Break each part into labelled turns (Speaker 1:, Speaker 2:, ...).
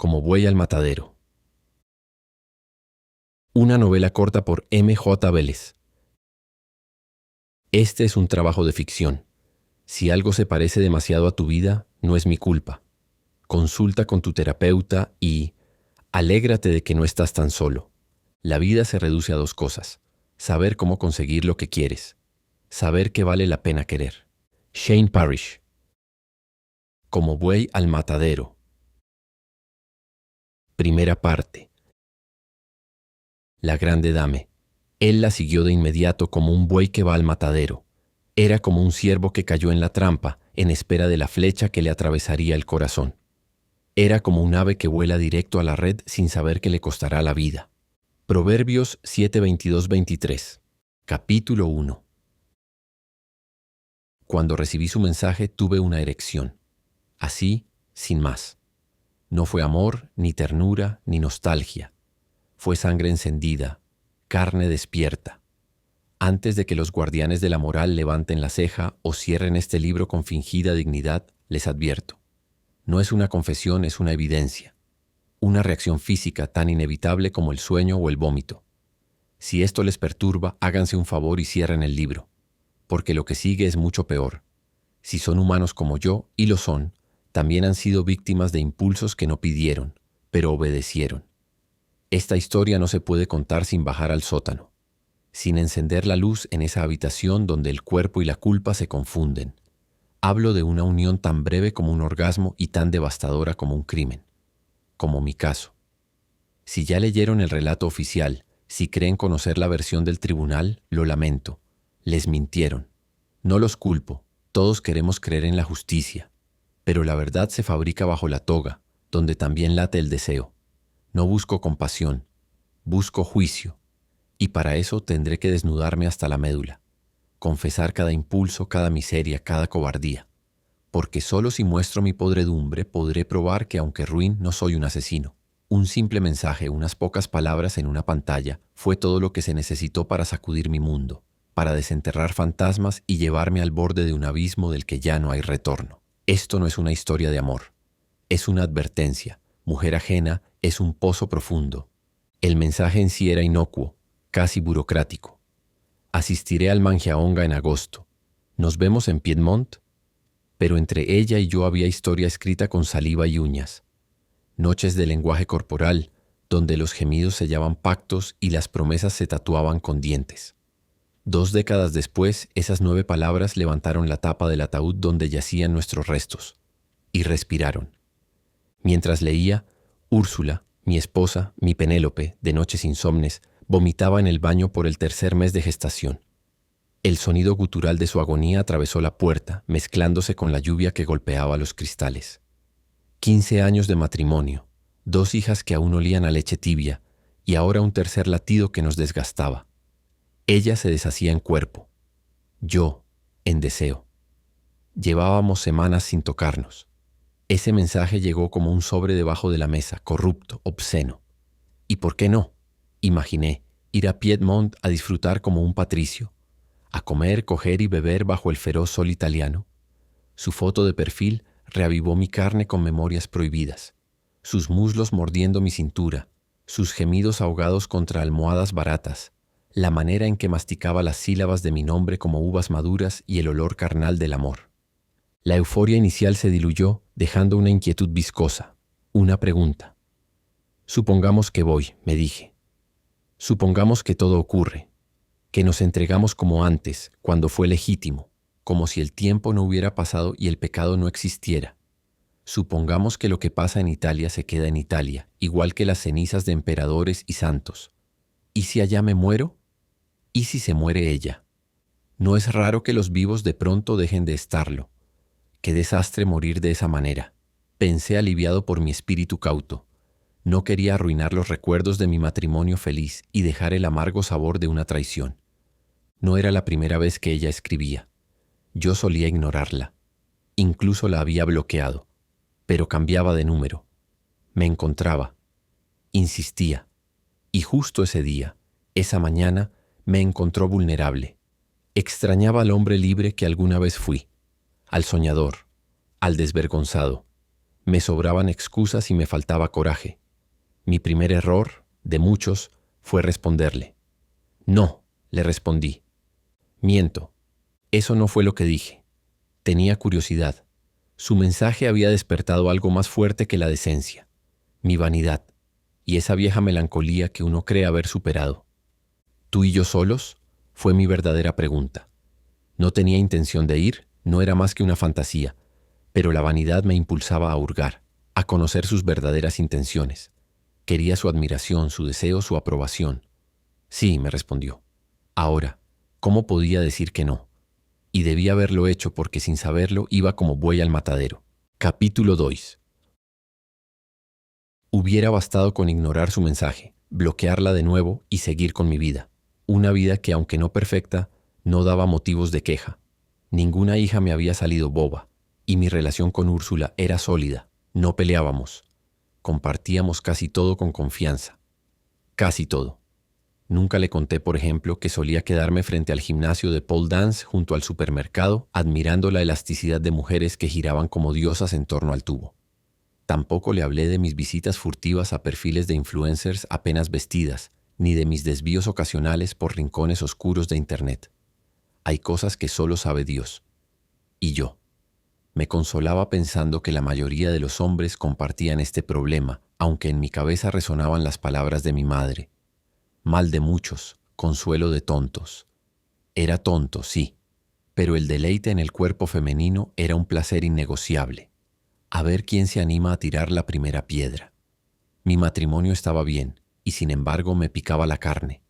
Speaker 1: Como buey al matadero. Una novela corta por M.J. Vélez. Este es un trabajo de ficción. Si algo se parece demasiado a tu vida, no es mi culpa. Consulta con tu terapeuta y alégrate de que no estás tan solo. La vida se reduce a dos cosas: saber cómo conseguir lo que quieres, saber que vale la pena querer. Shane Parrish. Como buey al matadero. Primera parte. La grande dame. Él la siguió de inmediato como un buey que va al matadero. Era como un ciervo que cayó en la trampa, en espera de la flecha que le atravesaría el corazón. Era como un ave que vuela directo a la red sin saber que le costará la vida. Proverbios 7:22-23. Capítulo 1. Cuando recibí su mensaje tuve una erección. Así, sin más. No fue amor, ni ternura, ni nostalgia. Fue sangre encendida, carne despierta. Antes de que los guardianes de la moral levanten la ceja o cierren este libro con fingida dignidad, les advierto. No es una confesión, es una evidencia. Una reacción física tan inevitable como el sueño o el vómito. Si esto les perturba, háganse un favor y cierren el libro, porque lo que sigue es mucho peor. Si son humanos como yo, y lo son, también han sido víctimas de impulsos que no pidieron, pero obedecieron. Esta historia no se puede contar sin bajar al sótano, sin encender la luz en esa habitación donde el cuerpo y la culpa se confunden. Hablo de una unión tan breve como un orgasmo y tan devastadora como un crimen, como mi caso. Si ya leyeron el relato oficial, si creen conocer la versión del tribunal, lo lamento. Les mintieron. No los culpo, todos queremos creer en la justicia, pero la verdad se fabrica bajo la toga, donde también late el deseo. No busco compasión, busco juicio, y para eso tendré que desnudarme hasta la médula, confesar cada impulso, cada miseria, cada cobardía, porque solo si muestro mi podredumbre podré probar que aunque ruin no soy un asesino. Un simple mensaje, unas pocas palabras en una pantalla, fue todo lo que se necesitó para sacudir mi mundo, para desenterrar fantasmas y llevarme al borde de un abismo del que ya no hay retorno. Esto no es una historia de amor, es una advertencia. Mujer ajena es un pozo profundo. El mensaje en sí era inocuo, casi burocrático. Asistiré al Mangiaonga en agosto. Nos vemos en Piedmont. Pero entre ella y yo había historia escrita con saliva y uñas. Noches de lenguaje corporal, donde los gemidos sellaban pactos y las promesas se tatuaban con dientes. 2 décadas después, esas 9 palabras levantaron la tapa del ataúd donde yacían nuestros restos, y respiraron. Mientras leía, Úrsula, mi esposa, mi Penélope, de noches insomnes, vomitaba en el baño por el 3er mes de gestación. El sonido gutural de su agonía atravesó la puerta, mezclándose con la lluvia que golpeaba los cristales. 15 años de matrimonio, 2 hijas que aún olían a leche tibia, y ahora un tercer latido que nos desgastaba. Ella se deshacía en cuerpo, yo en deseo. Llevábamos semanas sin tocarnos. Ese mensaje llegó como un sobre debajo de la mesa, corrupto, obsceno. ¿Y por qué no? Imaginé ir a Piedmont a disfrutar como un patricio, a comer, coger y beber bajo el feroz sol italiano. Su foto de perfil reavivó mi carne con memorias prohibidas, sus muslos mordiendo mi cintura, sus gemidos ahogados contra almohadas baratas, la manera en que masticaba las sílabas de mi nombre como uvas maduras y el olor carnal del amor. La euforia inicial se diluyó, dejando una inquietud viscosa, una pregunta. Supongamos que voy, me dije. Supongamos que todo ocurre, que nos entregamos como antes, cuando fue legítimo, como si el tiempo no hubiera pasado y el pecado no existiera. Supongamos que lo que pasa en Italia se queda en Italia, igual que las cenizas de emperadores y santos. ¿Y si allá me muero? ¿Y si se muere ella? No es raro que los vivos de pronto dejen de estarlo. Qué desastre morir de esa manera. Pensé aliviado por mi espíritu cauto. No quería arruinar los recuerdos de mi matrimonio feliz y dejar el amargo sabor de una traición. No era la primera vez que ella escribía. Yo solía ignorarla. Incluso la había bloqueado. Pero cambiaba de número. Me encontraba. Insistía. Y justo ese día, esa mañana, me encontró vulnerable. Extrañaba al hombre libre que alguna vez fui, al soñador, al desvergonzado. Me sobraban excusas y me faltaba coraje. Mi primer error, de muchos, fue responderle. No, le respondí. Miento. Eso no fue lo que dije. Tenía curiosidad. Su mensaje había despertado algo más fuerte que la decencia, mi vanidad, y esa vieja melancolía que uno cree haber superado. ¿Tú y yo solos? Fue mi verdadera pregunta. No tenía intención de ir, no era más que una fantasía, pero la vanidad me impulsaba a hurgar, a conocer sus verdaderas intenciones. Quería su admiración, su deseo, su aprobación. Sí, me respondió. Ahora, ¿cómo podía decir que no? Y debía haberlo hecho porque sin saberlo iba como buey al matadero. Capítulo 2. Hubiera bastado con ignorar su mensaje, bloquearla de nuevo y seguir con mi vida. Una vida que, aunque no perfecta, no daba motivos de queja. Ninguna hija me había salido boba, y mi relación con Úrsula era sólida. No peleábamos. Compartíamos casi todo con confianza. Casi todo. Nunca le conté, por ejemplo, que solía quedarme frente al gimnasio de pole dance junto al supermercado, admirando la elasticidad de mujeres que giraban como diosas en torno al tubo. Tampoco le hablé de mis visitas furtivas a perfiles de influencers apenas vestidas, ni de mis desvíos ocasionales por rincones oscuros de Internet. Hay cosas que solo sabe Dios. Y yo. Me consolaba pensando que la mayoría de los hombres compartían este problema, aunque en mi cabeza resonaban las palabras de mi madre. Mal de muchos, consuelo de tontos. Era tonto, sí, pero el deleite en el cuerpo femenino era un placer innegociable. A ver quién se anima a tirar la primera piedra. Mi matrimonio estaba bien, y sin embargo me picaba la carne.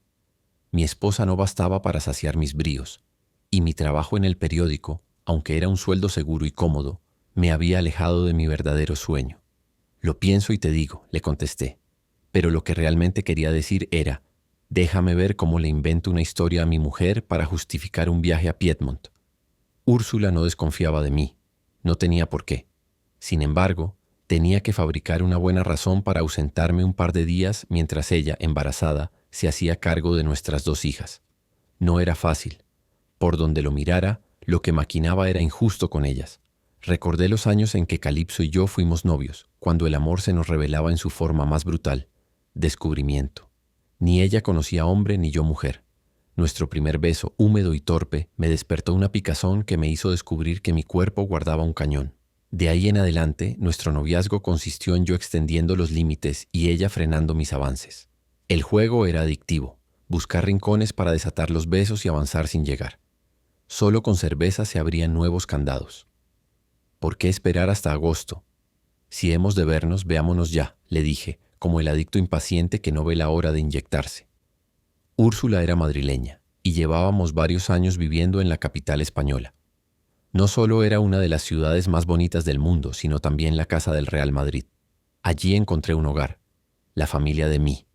Speaker 1: Mi esposa no bastaba para saciar mis bríos, y mi trabajo en el periódico, aunque era un sueldo seguro y cómodo, me había alejado de mi verdadero sueño. Lo pienso y te digo, le contesté, pero lo que realmente quería decir era: déjame ver cómo le invento una historia a mi mujer para justificar un viaje a Piedmont. Úrsula no desconfiaba de mí, no tenía por qué. Sin embargo, tenía que fabricar una buena razón para ausentarme un par de días mientras ella, embarazada, se hacía cargo de nuestras 2 hijas. No era fácil. Por donde lo mirara, lo que maquinaba era injusto con ellas. Recordé los años en que Calipso y yo fuimos novios, cuando el amor se nos revelaba en su forma más brutal. Descubrimiento. Ni ella conocía hombre ni yo mujer. Nuestro primer beso, húmedo y torpe, me despertó una picazón que me hizo descubrir que mi cuerpo guardaba un cañón. De ahí en adelante, nuestro noviazgo consistió en yo extendiendo los límites y ella frenando mis avances. El juego era adictivo, buscar rincones para desatar los besos y avanzar sin llegar. Solo con cerveza se abrían nuevos candados. ¿Por qué esperar hasta agosto? Si hemos de vernos, veámonos ya, le dije, como el adicto impaciente que no ve la hora de inyectarse. Úrsula era madrileña, y llevábamos varios años viviendo en la capital española. No solo era una de las ciudades más bonitas del mundo, sino también la casa del Real Madrid. Allí encontré un hogar, la familia de mí.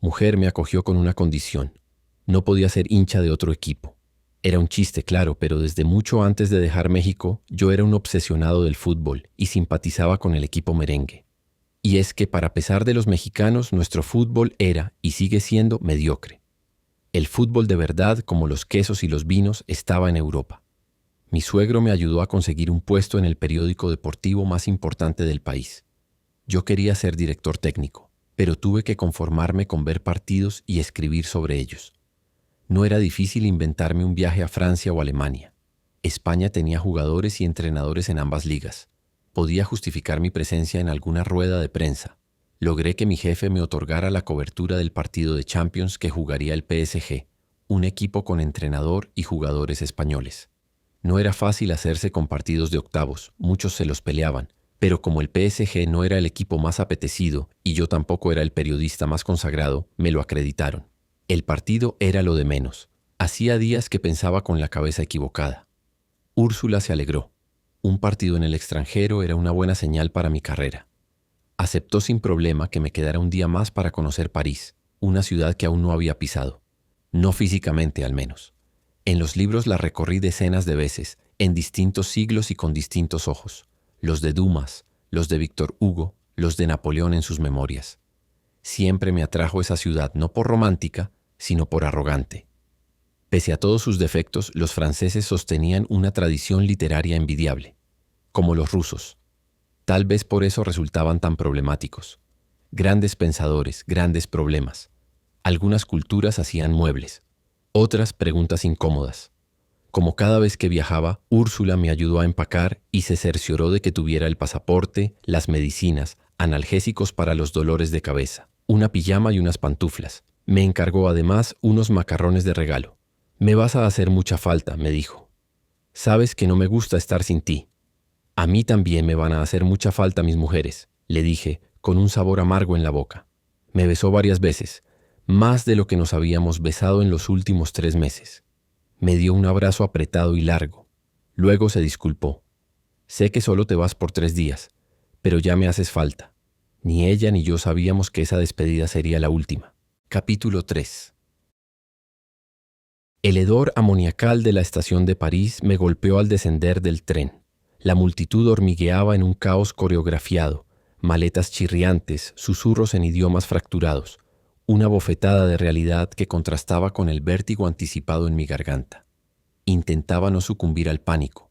Speaker 1: Mujer me acogió con una condición: no podía ser hincha de otro equipo. Era un chiste, claro, pero desde mucho antes de dejar México, yo era un obsesionado del fútbol y simpatizaba con el equipo merengue. Y es que, para pesar de los mexicanos, nuestro fútbol era y sigue siendo mediocre. El fútbol de verdad, como los quesos y los vinos, estaba en Europa. Mi suegro me ayudó a conseguir un puesto en el periódico deportivo más importante del país. Yo quería ser director técnico, pero tuve que conformarme con ver partidos y escribir sobre ellos. No era difícil inventarme un viaje a Francia o Alemania. España tenía jugadores y entrenadores en ambas ligas. Podía justificar mi presencia en alguna rueda de prensa. Logré que mi jefe me otorgara la cobertura del partido de Champions que jugaría el PSG, un equipo con entrenador y jugadores españoles. No era fácil hacerse con partidos de octavos, muchos se los peleaban, pero como el PSG no era el equipo más apetecido y yo tampoco era el periodista más consagrado, me lo acreditaron. El partido era lo de menos. Hacía días que pensaba con la cabeza equivocada. Úrsula se alegró. Un partido en el extranjero era una buena señal para mi carrera. Aceptó sin problema que me quedara un día más para conocer París, una ciudad que aún no había pisado. No físicamente, al menos. En los libros la recorrí decenas de veces, en distintos siglos y con distintos ojos. Los de Dumas, los de Víctor Hugo, los de Napoleón en sus memorias. Siempre me atrajo esa ciudad, no por romántica, sino por arrogante. Pese a todos sus defectos, los franceses sostenían una tradición literaria envidiable, como los rusos. Tal vez por eso resultaban tan problemáticos. Grandes pensadores, grandes problemas. Algunas culturas hacían muebles, otras preguntas incómodas. Como cada vez que viajaba, Úrsula me ayudó a empacar y se cercioró de que tuviera el pasaporte, las medicinas, analgésicos para los dolores de cabeza, una pijama y unas pantuflas. Me encargó además unos macarrones de regalo. «Me vas a hacer mucha falta», me dijo. «Sabes que no me gusta estar sin ti». «A mí también me van a hacer mucha falta mis mujeres», le dije, con un sabor amargo en la boca. Me besó varias veces, más de lo que nos habíamos besado en los últimos 3 meses. Me dio un abrazo apretado y largo. Luego se disculpó. «Sé que solo te vas por 3 días, pero ya me haces falta». Ni ella ni yo sabíamos que esa despedida sería la última. Capítulo 3. El hedor amoniacal de la estación de París me golpeó al descender del tren. La multitud hormigueaba en un caos coreografiado, maletas chirriantes, susurros en idiomas fracturados, una bofetada de realidad que contrastaba con el vértigo anticipado en mi garganta. Intentaba no sucumbir al pánico.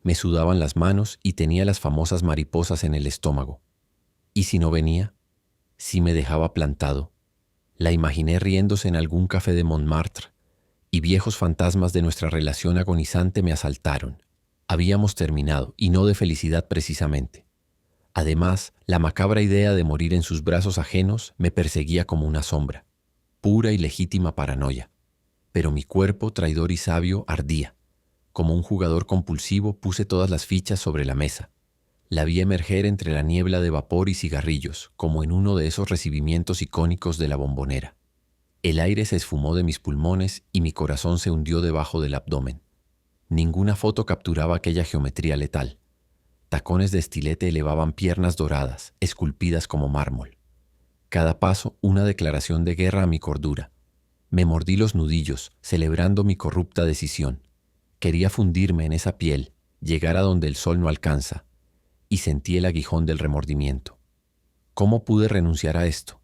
Speaker 1: Me sudaban las manos y tenía las famosas mariposas en el estómago. ¿Y si no venía? ¿Si me dejaba plantado? La imaginé riéndose en algún café de Montmartre, y viejos fantasmas de nuestra relación agonizante me asaltaron. Habíamos terminado, y no de felicidad precisamente. Además, la macabra idea de morir en sus brazos ajenos me perseguía como una sombra, pura y legítima paranoia. Pero mi cuerpo, traidor y sabio, ardía. Como un jugador compulsivo puse todas las fichas sobre la mesa. La vi emerger entre la niebla de vapor y cigarrillos, como en uno de esos recibimientos icónicos de la Bombonera. El aire se esfumó de mis pulmones y mi corazón se hundió debajo del abdomen. Ninguna foto capturaba aquella geometría letal. Tacones de estilete elevaban piernas doradas, esculpidas como mármol. Cada paso una declaración de guerra a mi cordura. Me mordí los nudillos, celebrando mi corrupta decisión. Quería fundirme en esa piel, llegar a donde el sol no alcanza, y sentí el aguijón del remordimiento. ¿Cómo pude renunciar a esto?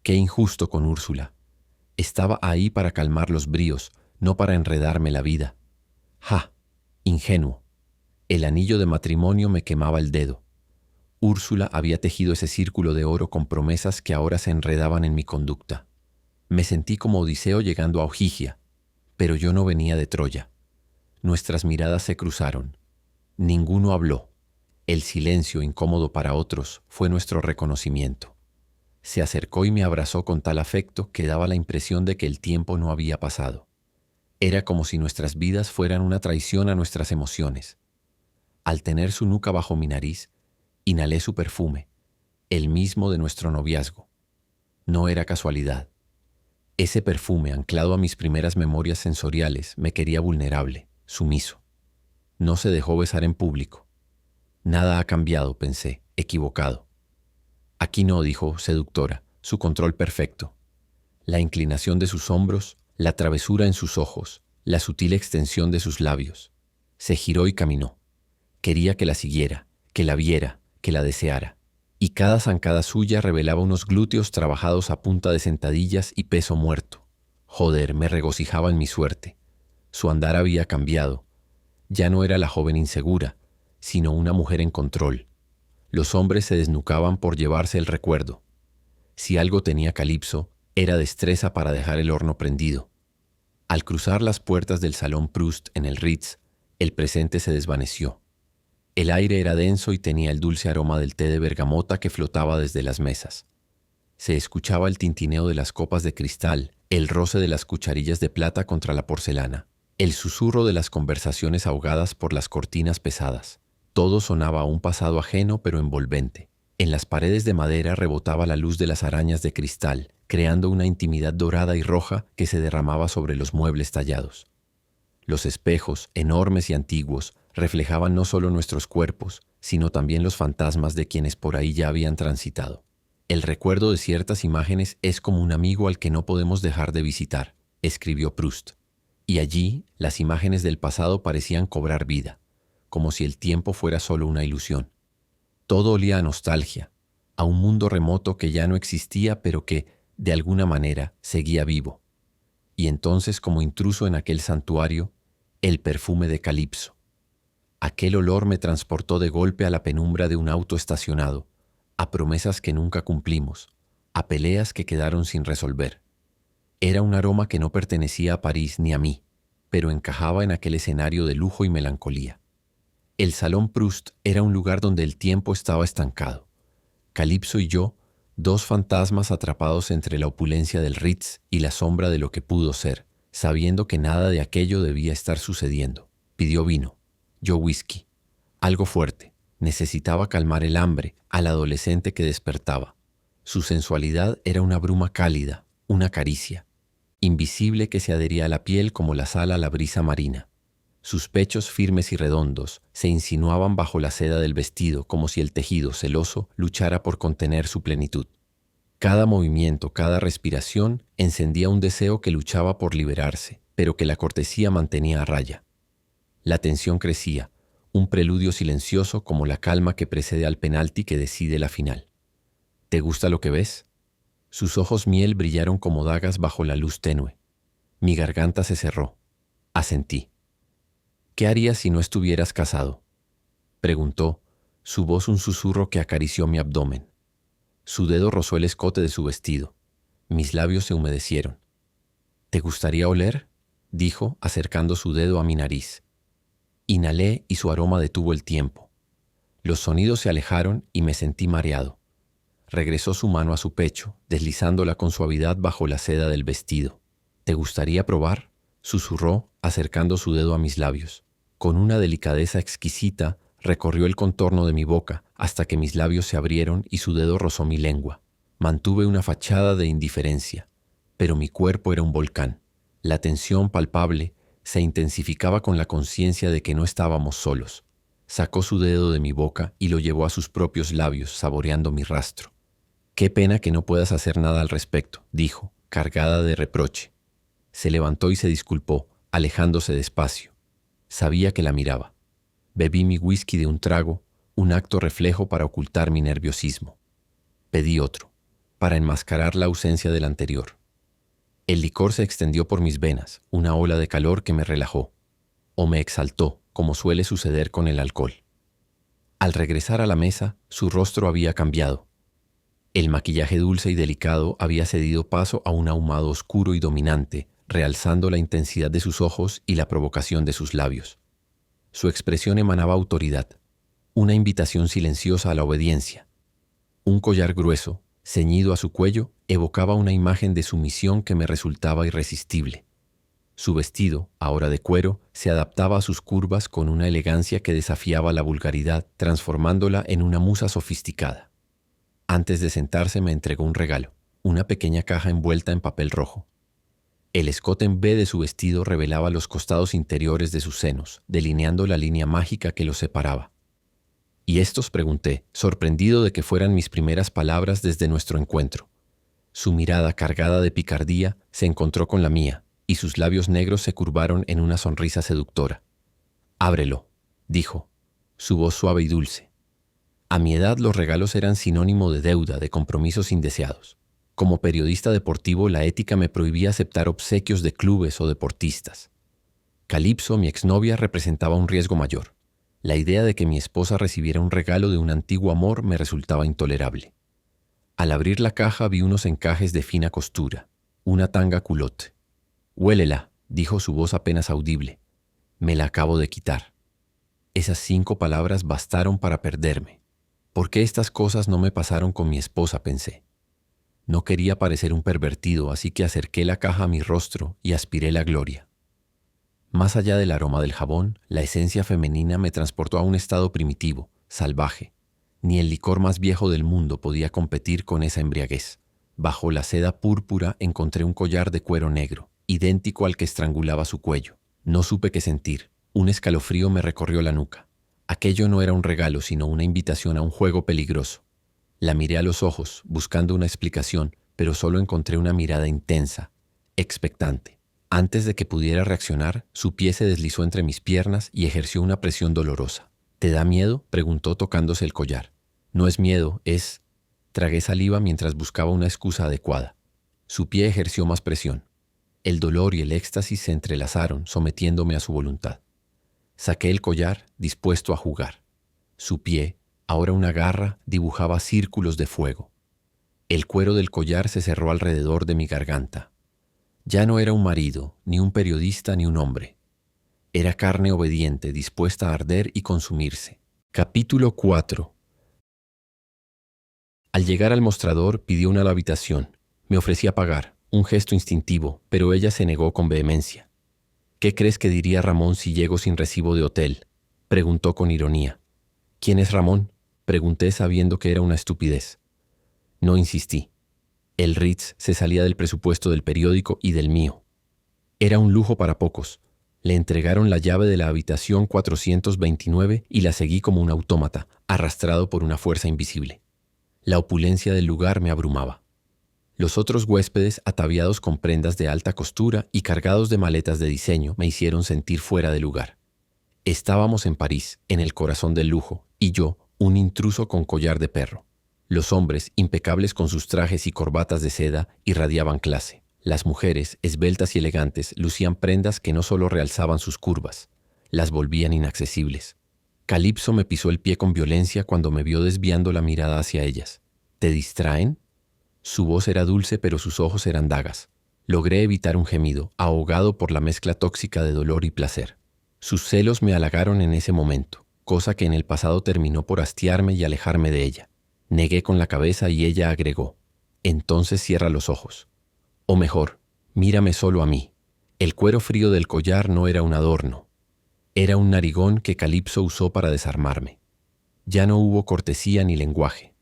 Speaker 1: Qué injusto con Úrsula. Estaba ahí para calmar los bríos, no para enredarme la vida. ¡Ja! Ingenuo. El anillo de matrimonio me quemaba el dedo. Úrsula había tejido ese círculo de oro con promesas que ahora se enredaban en mi conducta. Me sentí como Odiseo llegando a Ojigia, pero yo no venía de Troya. Nuestras miradas se cruzaron. Ninguno habló. El silencio, incómodo para otros, fue nuestro reconocimiento. Se acercó y me abrazó con tal afecto que daba la impresión de que el tiempo no había pasado. Era como si nuestras vidas fueran una traición a nuestras emociones. Al tener su nuca bajo mi nariz, inhalé su perfume, el mismo de nuestro noviazgo. No era casualidad. Ese perfume, anclado a mis primeras memorias sensoriales, me quería vulnerable, sumiso. No se dejó besar en público. Nada ha cambiado, pensé, equivocado. Aquí no, dijo, seductora, su control perfecto. La inclinación de sus hombros, la travesura en sus ojos, la sutil extensión de sus labios. Se giró y caminó. Quería que la siguiera, que la viera, que la deseara. Y cada zancada suya revelaba unos glúteos trabajados a punta de sentadillas y peso muerto. Joder, me regocijaba en mi suerte. Su andar había cambiado. Ya no era la joven insegura, sino una mujer en control. Los hombres se desnucaban por llevarse el recuerdo. Si algo tenía Calipso, era destreza para dejar el horno prendido. Al cruzar las puertas del Salón Proust en el Ritz, el presente se desvaneció. El aire era denso y tenía el dulce aroma del té de bergamota que flotaba desde las mesas. Se escuchaba el tintineo de las copas de cristal, el roce de las cucharillas de plata contra la porcelana, el susurro de las conversaciones ahogadas por las cortinas pesadas. Todo sonaba a un pasado ajeno pero envolvente. En las paredes de madera rebotaba la luz de las arañas de cristal, creando una intimidad dorada y roja que se derramaba sobre los muebles tallados. Los espejos, enormes y antiguos, reflejaban no solo nuestros cuerpos, sino también los fantasmas de quienes por ahí ya habían transitado. El recuerdo de ciertas imágenes es como un amigo al que no podemos dejar de visitar, escribió Proust. Y allí las imágenes del pasado parecían cobrar vida, como si el tiempo fuera solo una ilusión. Todo olía a nostalgia, a un mundo remoto que ya no existía pero que, de alguna manera, seguía vivo. Y entonces, como intruso en aquel santuario, el perfume de Calipso. Aquel olor me transportó de golpe a la penumbra de un auto estacionado, a promesas que nunca cumplimos, a peleas que quedaron sin resolver. Era un aroma que no pertenecía a París ni a mí, pero encajaba en aquel escenario de lujo y melancolía. El Salón Proust era un lugar donde el tiempo estaba estancado. Calipso y yo, dos fantasmas atrapados entre la opulencia del Ritz y la sombra de lo que pudo ser, sabiendo que nada de aquello debía estar sucediendo. Pidió vino, yo whisky. Algo fuerte. Necesitaba calmar el hambre al adolescente que despertaba. Su sensualidad era una bruma cálida, una caricia, invisible que se adhería a la piel como la sal a la brisa marina. Sus pechos firmes y redondos se insinuaban bajo la seda del vestido como si el tejido celoso luchara por contener su plenitud. Cada movimiento, cada respiración encendía un deseo que luchaba por liberarse, pero que la cortesía mantenía a raya. La tensión crecía, un preludio silencioso como la calma que precede al penalti que decide la final. ¿Te gusta lo que ves? Sus ojos miel brillaron como dagas bajo la luz tenue. Mi garganta se cerró. Asentí. ¿Qué harías si no estuvieras casado?, preguntó, su voz un susurro que acarició mi abdomen. Su dedo rozó el escote de su vestido. Mis labios se humedecieron. ¿Te gustaría oler?, dijo, acercando su dedo a mi nariz. Inhalé y su aroma detuvo el tiempo. Los sonidos se alejaron y me sentí mareado. Regresó su mano a su pecho, deslizándola con suavidad bajo la seda del vestido. ¿Te gustaría probar?, susurró, acercando su dedo a mis labios. Con una delicadeza exquisita, recorrió el contorno de mi boca hasta que mis labios se abrieron y su dedo rozó mi lengua. Mantuve una fachada de indiferencia, pero mi cuerpo era un volcán. La tensión palpable se intensificaba con la conciencia de que no estábamos solos. Sacó su dedo de mi boca y lo llevó a sus propios labios, saboreando mi rastro. «Qué pena que no puedas hacer nada al respecto», dijo, cargada de reproche. Se levantó y se disculpó, alejándose despacio. Sabía que la miraba. Bebí mi whisky de un trago, un acto reflejo para ocultar mi nerviosismo. Pedí otro, para enmascarar la ausencia del anterior. El licor se extendió por mis venas, una ola de calor que me relajó, o me exaltó, como suele suceder con el alcohol. Al regresar a la mesa, su rostro había cambiado. El maquillaje dulce y delicado había cedido paso a un ahumado oscuro y dominante, realzando la intensidad de sus ojos y la provocación de sus labios. Su expresión emanaba autoridad, una invitación silenciosa a la obediencia. Un collar grueso, ceñido a su cuello, evocaba una imagen de sumisión que me resultaba irresistible. Su vestido, ahora de cuero, se adaptaba a sus curvas con una elegancia que desafiaba la vulgaridad, transformándola en una musa sofisticada. Antes de sentarse me entregó un regalo, una pequeña caja envuelta en papel rojo. El escote en V de su vestido revelaba los costados interiores de sus senos, delineando la línea mágica que los separaba. ¿Y estos?, pregunté, sorprendido de que fueran mis primeras palabras desde nuestro encuentro. Su mirada cargada de picardía se encontró con la mía, y sus labios negros se curvaron en una sonrisa seductora. «Ábrelo», dijo, su voz suave y dulce. A mi edad los regalos eran sinónimo de deuda, de compromisos indeseados. Como periodista deportivo, la ética me prohibía aceptar obsequios de clubes o deportistas. Calipso, mi exnovia, representaba un riesgo mayor. La idea de que mi esposa recibiera un regalo de un antiguo amor me resultaba intolerable. Al abrir la caja vi unos encajes de fina costura, una tanga culotte. «Huélela», dijo su voz apenas audible. «Me la acabo de quitar». Esas 5 palabras bastaron para perderme. ¿Por qué estas cosas no me pasaron con mi esposa?, pensé. No quería parecer un pervertido, así que acerqué la caja a mi rostro y aspiré la gloria. Más allá del aroma del jabón, la esencia femenina me transportó a un estado primitivo, salvaje. Ni el licor más viejo del mundo podía competir con esa embriaguez. Bajo la seda púrpura encontré un collar de cuero negro, idéntico al que estrangulaba su cuello. No supe qué sentir. Un escalofrío me recorrió la nuca. Aquello no era un regalo, sino una invitación a un juego peligroso. La miré a los ojos, buscando una explicación, pero solo encontré una mirada intensa, expectante. Antes de que pudiera reaccionar, su pie se deslizó entre mis piernas y ejerció una presión dolorosa. «¿Te da miedo?», preguntó tocándose el collar. «No es miedo, es...». Tragué saliva mientras buscaba una excusa adecuada. Su pie ejerció más presión. El dolor y el éxtasis se entrelazaron, sometiéndome a su voluntad. Saqué el collar, dispuesto a jugar. Su pie, ahora una garra, dibujaba círculos de fuego. El cuero del collar se cerró alrededor de mi garganta. Ya no era un marido, ni un periodista, ni un hombre. Era carne obediente, dispuesta a arder y consumirse. Capítulo 4. Al llegar al mostrador, pidió una a la habitación. Me ofrecí a pagar, un gesto instintivo, pero ella se negó con vehemencia. ¿Qué crees que diría Ramón si llego sin recibo de hotel?, preguntó con ironía. ¿Quién es Ramón?, pregunté sabiendo que era una estupidez. No insistí. El Ritz se salía del presupuesto del periódico y del mío. Era un lujo para pocos. Le entregaron la llave de la habitación 429 y la seguí como un autómata, arrastrado por una fuerza invisible. La opulencia del lugar me abrumaba. Los otros huéspedes, ataviados con prendas de alta costura y cargados de maletas de diseño, me hicieron sentir fuera de lugar. Estábamos en París, en el corazón del lujo, y yo, un intruso con collar de perro. Los hombres, impecables con sus trajes y corbatas de seda, irradiaban clase. Las mujeres, esbeltas y elegantes, lucían prendas que no solo realzaban sus curvas, las volvían inaccesibles. Calipso me pisó el pie con violencia cuando me vio desviando la mirada hacia ellas. ¿Te distraen? Su voz era dulce, pero sus ojos eran dagas. Logré evitar un gemido, ahogado por la mezcla tóxica de dolor y placer. Sus celos me halagaron en ese momento, cosa que en el pasado terminó por hastiarme y alejarme de ella. Negué con la cabeza y ella agregó: entonces cierra los ojos. O mejor, mírame solo a mí. El cuero frío del collar no era un adorno. Era un narigón que Calipso usó para desarmarme. Ya no hubo cortesía ni lenguaje.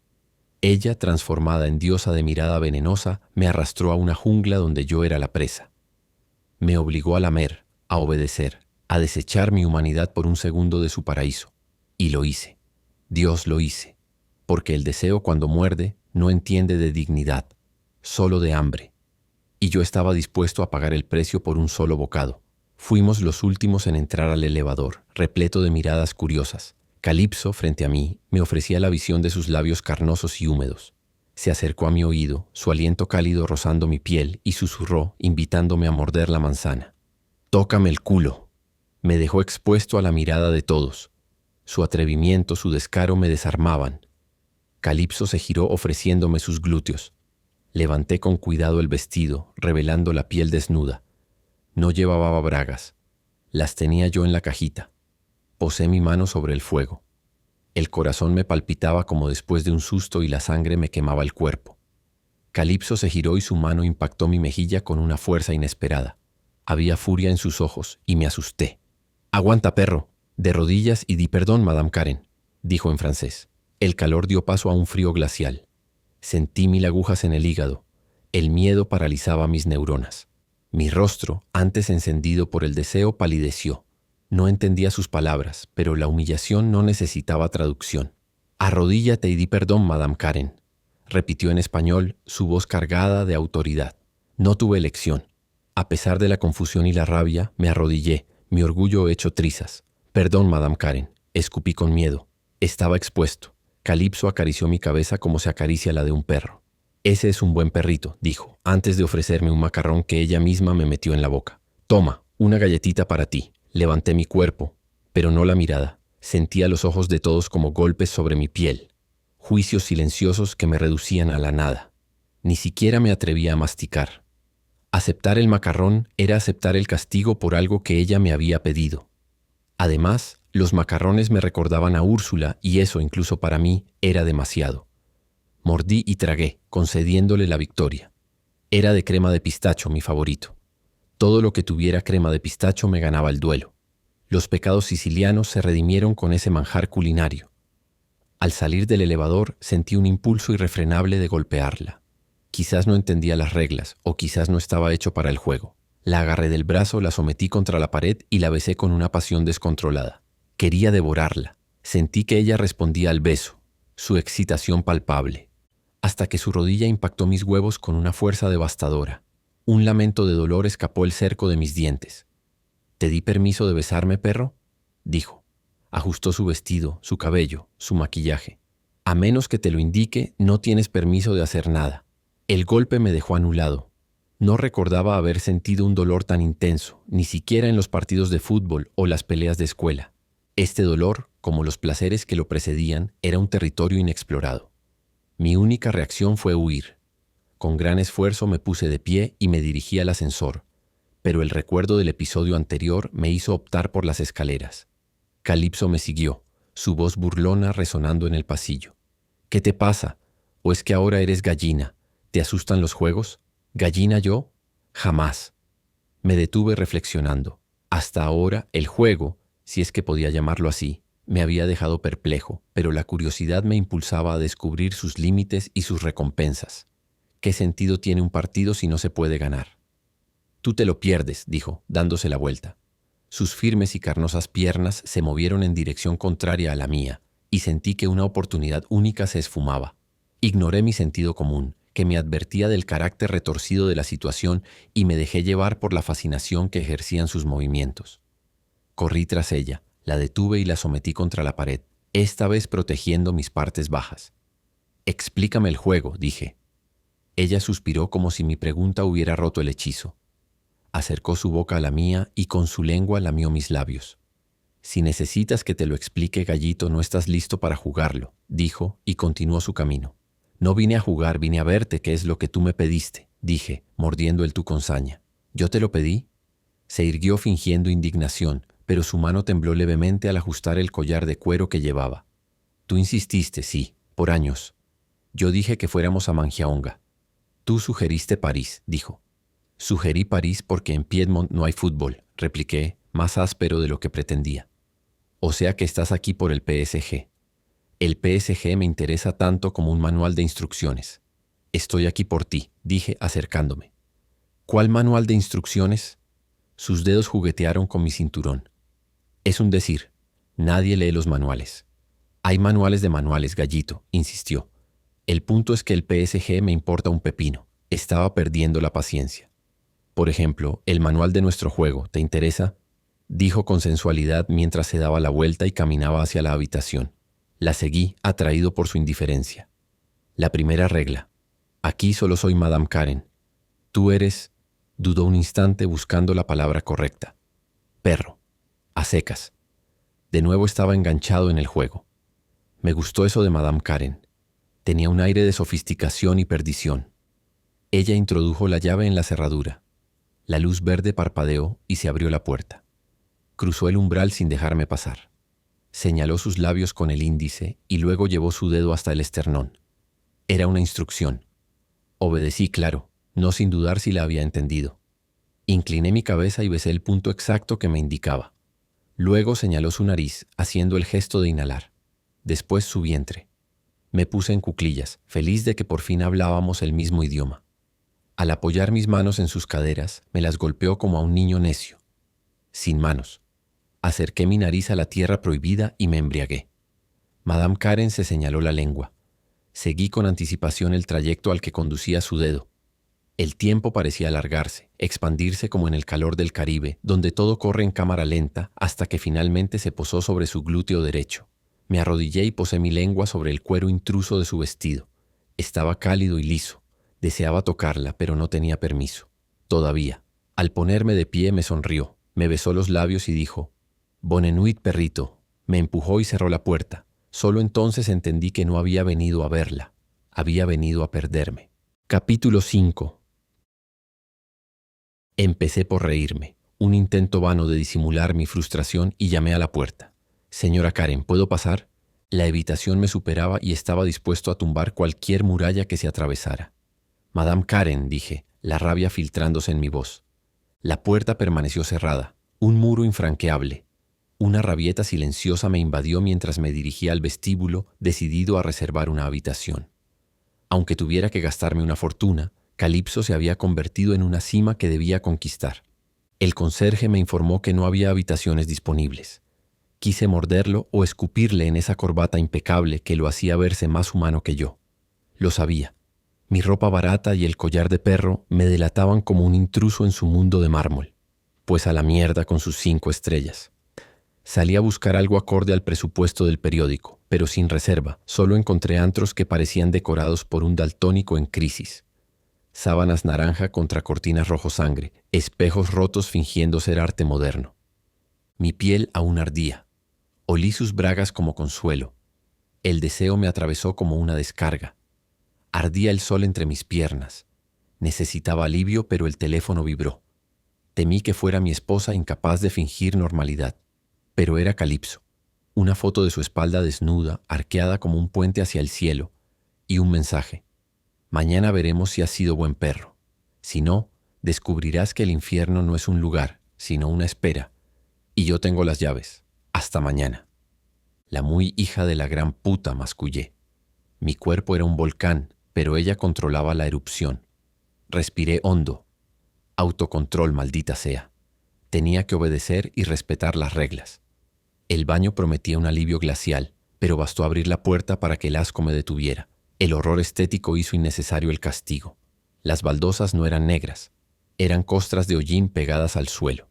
Speaker 1: Ella, transformada en diosa de mirada venenosa, me arrastró a una jungla donde yo era la presa. Me obligó a lamer, a obedecer, a desechar mi humanidad por un segundo de su paraíso. Y lo hice. Dios lo hice. Porque el deseo, cuando muerde, no entiende de dignidad, solo de hambre. Y yo estaba dispuesto a pagar el precio por un solo bocado. Fuimos los últimos en entrar al elevador, repleto de miradas curiosas. Calipso, frente a mí, me ofrecía la visión de sus labios carnosos y húmedos. Se acercó a mi oído, su aliento cálido rozando mi piel, y susurró, invitándome a morder la manzana. «Tócame el culo». Me dejó expuesto a la mirada de todos. Su atrevimiento, su descaro me desarmaban. Calipso se giró ofreciéndome sus glúteos. Levanté con cuidado el vestido, revelando la piel desnuda. No llevaba bragas. Las tenía yo en la cajita. Posé mi mano sobre el fuego. El corazón me palpitaba como después de un susto y la sangre me quemaba el cuerpo. Calipso se giró y su mano impactó mi mejilla con una fuerza inesperada. Había furia en sus ojos y me asusté. «Aguanta, perro. De rodillas y di perdón, Madame Karen», dijo en francés. El calor dio paso a un frío glacial. Sentí mil agujas en el hígado. El miedo paralizaba mis neuronas. Mi rostro, antes encendido por el deseo, palideció. No entendía sus palabras, pero la humillación no necesitaba traducción. «Arrodíllate y di perdón, Madame Karen», repitió en español, su voz cargada de autoridad. No tuve elección. A pesar de la confusión y la rabia, me arrodillé, mi orgullo hecho trizas. «Perdón, Madame Karen», escupí con miedo. Estaba expuesto. Calipso acarició mi cabeza como se acaricia la de un perro. «Ese es un buen perrito», dijo, antes de ofrecerme un macarrón que ella misma me metió en la boca. «Toma, una galletita para ti». Levanté mi cuerpo, pero no la mirada. Sentía los ojos de todos como golpes sobre mi piel. Juicios silenciosos que me reducían a la nada. Ni siquiera me atrevía a masticar. Aceptar el macarrón era aceptar el castigo por algo que ella me había pedido. Además, los macarrones me recordaban a Úrsula y eso, incluso para mí, era demasiado. Mordí y tragué, concediéndole la victoria. Era de crema de pistacho, mi favorito. Todo lo que tuviera crema de pistacho me ganaba el duelo. Los pecados sicilianos se redimieron con ese manjar culinario. Al salir del elevador sentí un impulso irrefrenable de golpearla. Quizás no entendía las reglas o quizás no estaba hecho para el juego. La agarré del brazo, la sometí contra la pared y la besé con una pasión descontrolada. Quería devorarla. Sentí que ella respondía al beso, su excitación palpable, hasta que su rodilla impactó mis huevos con una fuerza devastadora. Un lamento de dolor escapó el cerco de mis dientes. «¿Te di permiso de besarme, perro?», dijo. Ajustó su vestido, su cabello, su maquillaje. «A menos que te lo indique, no tienes permiso de hacer nada». El golpe me dejó anulado. No recordaba haber sentido un dolor tan intenso, ni siquiera en los partidos de fútbol o las peleas de escuela. Este dolor, como los placeres que lo precedían, era un territorio inexplorado. Mi única reacción fue huir. Con gran esfuerzo me puse de pie y me dirigí al ascensor, pero el recuerdo del episodio anterior me hizo optar por las escaleras. Calipso me siguió, su voz burlona resonando en el pasillo. ¿Qué te pasa? ¿O es que ahora eres gallina? ¿Te asustan los juegos? ¿Gallina yo? Jamás. Me detuve reflexionando. Hasta ahora el juego, si es que podía llamarlo así, me había dejado perplejo, pero la curiosidad me impulsaba a descubrir sus límites y sus recompensas. ¿Qué sentido tiene un partido si no se puede ganar? Tú te lo pierdes, dijo, dándose la vuelta. Sus firmes y carnosas piernas se movieron en dirección contraria a la mía, y sentí que una oportunidad única se esfumaba. Ignoré mi sentido común, que me advertía del carácter retorcido de la situación, y me dejé llevar por la fascinación que ejercían sus movimientos. Corrí tras ella, la detuve y la sometí contra la pared, esta vez protegiendo mis partes bajas. «Explícame el juego», dije. Ella suspiró como si mi pregunta hubiera roto el hechizo. Acercó su boca a la mía y con su lengua lamió mis labios. «Si necesitas que te lo explique, gallito, no estás listo para jugarlo», dijo y continuó su camino. «No vine a jugar, vine a verte, que es lo que tú me pediste», dije, mordiendo el tú con saña. «¿Yo te lo pedí?». Se irguió fingiendo indignación, pero su mano tembló levemente al ajustar el collar de cuero que llevaba. «Tú insististe, sí, por años. Yo dije que fuéramos a Mangiaonga. Tú sugeriste París», dijo. «Sugerí París porque en Piedmont no hay fútbol», repliqué, más áspero de lo que pretendía. «O sea que estás aquí por el PSG». «El PSG me interesa tanto como un manual de instrucciones». «Estoy aquí por ti», dije acercándome. «¿Cuál manual de instrucciones?». Sus dedos juguetearon con mi cinturón. «Es un decir. Nadie lee los manuales». «Hay manuales de manuales, gallito», insistió. «El punto es que el PSG me importa un pepino». Estaba perdiendo la paciencia. «Por ejemplo, el manual de nuestro juego, ¿te interesa?», dijo con sensualidad mientras se daba la vuelta y caminaba hacia la habitación. La seguí, atraído por su indiferencia. «La primera regla. Aquí solo soy Madame Karen. Tú eres...». Dudó un instante buscando la palabra correcta. «Perro. A secas». De nuevo estaba enganchado en el juego. Me gustó eso de Madame Karen. Tenía un aire de sofisticación y perdición. Ella introdujo la llave en la cerradura. La luz verde parpadeó y se abrió la puerta. Cruzó el umbral sin dejarme pasar. Señaló sus labios con el índice y luego llevó su dedo hasta el esternón. Era una instrucción. Obedecí, claro, no sin dudar si la había entendido. Incliné mi cabeza y besé el punto exacto que me indicaba. Luego señaló su nariz, haciendo el gesto de inhalar. Después su vientre. Me puse en cuclillas, feliz de que por fin hablábamos el mismo idioma. Al apoyar mis manos en sus caderas, me las golpeó como a un niño necio. Sin manos. Acerqué mi nariz a la tierra prohibida y me embriagué. Madame Karen se señaló la lengua. Seguí con anticipación el trayecto al que conducía su dedo. El tiempo parecía alargarse, expandirse como en el calor del Caribe, donde todo corre en cámara lenta hasta que finalmente se posó sobre su glúteo derecho. Me arrodillé y posé mi lengua sobre el cuero intruso de su vestido. Estaba cálido y liso. Deseaba tocarla, pero no tenía permiso. Todavía. Al ponerme de pie me sonrió, me besó los labios y dijo: «Bonne nuit, perrito». Me empujó y cerró la puerta. Solo entonces entendí que no había venido a verla. Había venido a perderme. Capítulo 5. Empecé por reírme, un intento vano de disimular mi frustración, y llamé a la puerta. «Señora Karen, ¿puedo pasar?». La evitación me superaba y estaba dispuesto a tumbar cualquier muralla que se atravesara. «Madame Karen», dije, la rabia filtrándose en mi voz. La puerta permaneció cerrada, un muro infranqueable. Una rabieta silenciosa me invadió mientras me dirigía al vestíbulo, decidido a reservar una habitación. Aunque tuviera que gastarme una fortuna, Calipso se había convertido en una cima que debía conquistar. El conserje me informó que no había habitaciones disponibles. Quise morderlo o escupirle en esa corbata impecable que lo hacía verse más humano que yo. Lo sabía. Mi ropa barata y el collar de perro me delataban como un intruso en su mundo de mármol. Pues a la mierda con sus 5 estrellas. Salí a buscar algo acorde al presupuesto del periódico, pero sin reserva. Solo encontré antros que parecían decorados por un daltónico en crisis. Sábanas naranja contra cortinas rojo sangre, espejos rotos fingiendo ser arte moderno. Mi piel aún ardía. Olí sus bragas como consuelo. El deseo me atravesó como una descarga. Ardía el sol entre mis piernas. Necesitaba alivio, pero el teléfono vibró. Temí que fuera mi esposa incapaz de fingir normalidad. Pero era Calipso. Una foto de su espalda desnuda, arqueada como un puente hacia el cielo, y un mensaje. Mañana veremos si has sido buen perro. Si no, descubrirás que el infierno no es un lugar, sino una espera. Y yo tengo las llaves. Hasta mañana. La muy hija de la gran puta, mascullé. Mi cuerpo era un volcán, pero ella controlaba la erupción. Respiré hondo. Autocontrol, maldita sea. Tenía que obedecer y respetar las reglas. El baño prometía un alivio glacial, pero bastó abrir la puerta para que el asco me detuviera. El horror estético hizo innecesario el castigo. Las baldosas no eran negras, eran costras de hollín pegadas al suelo.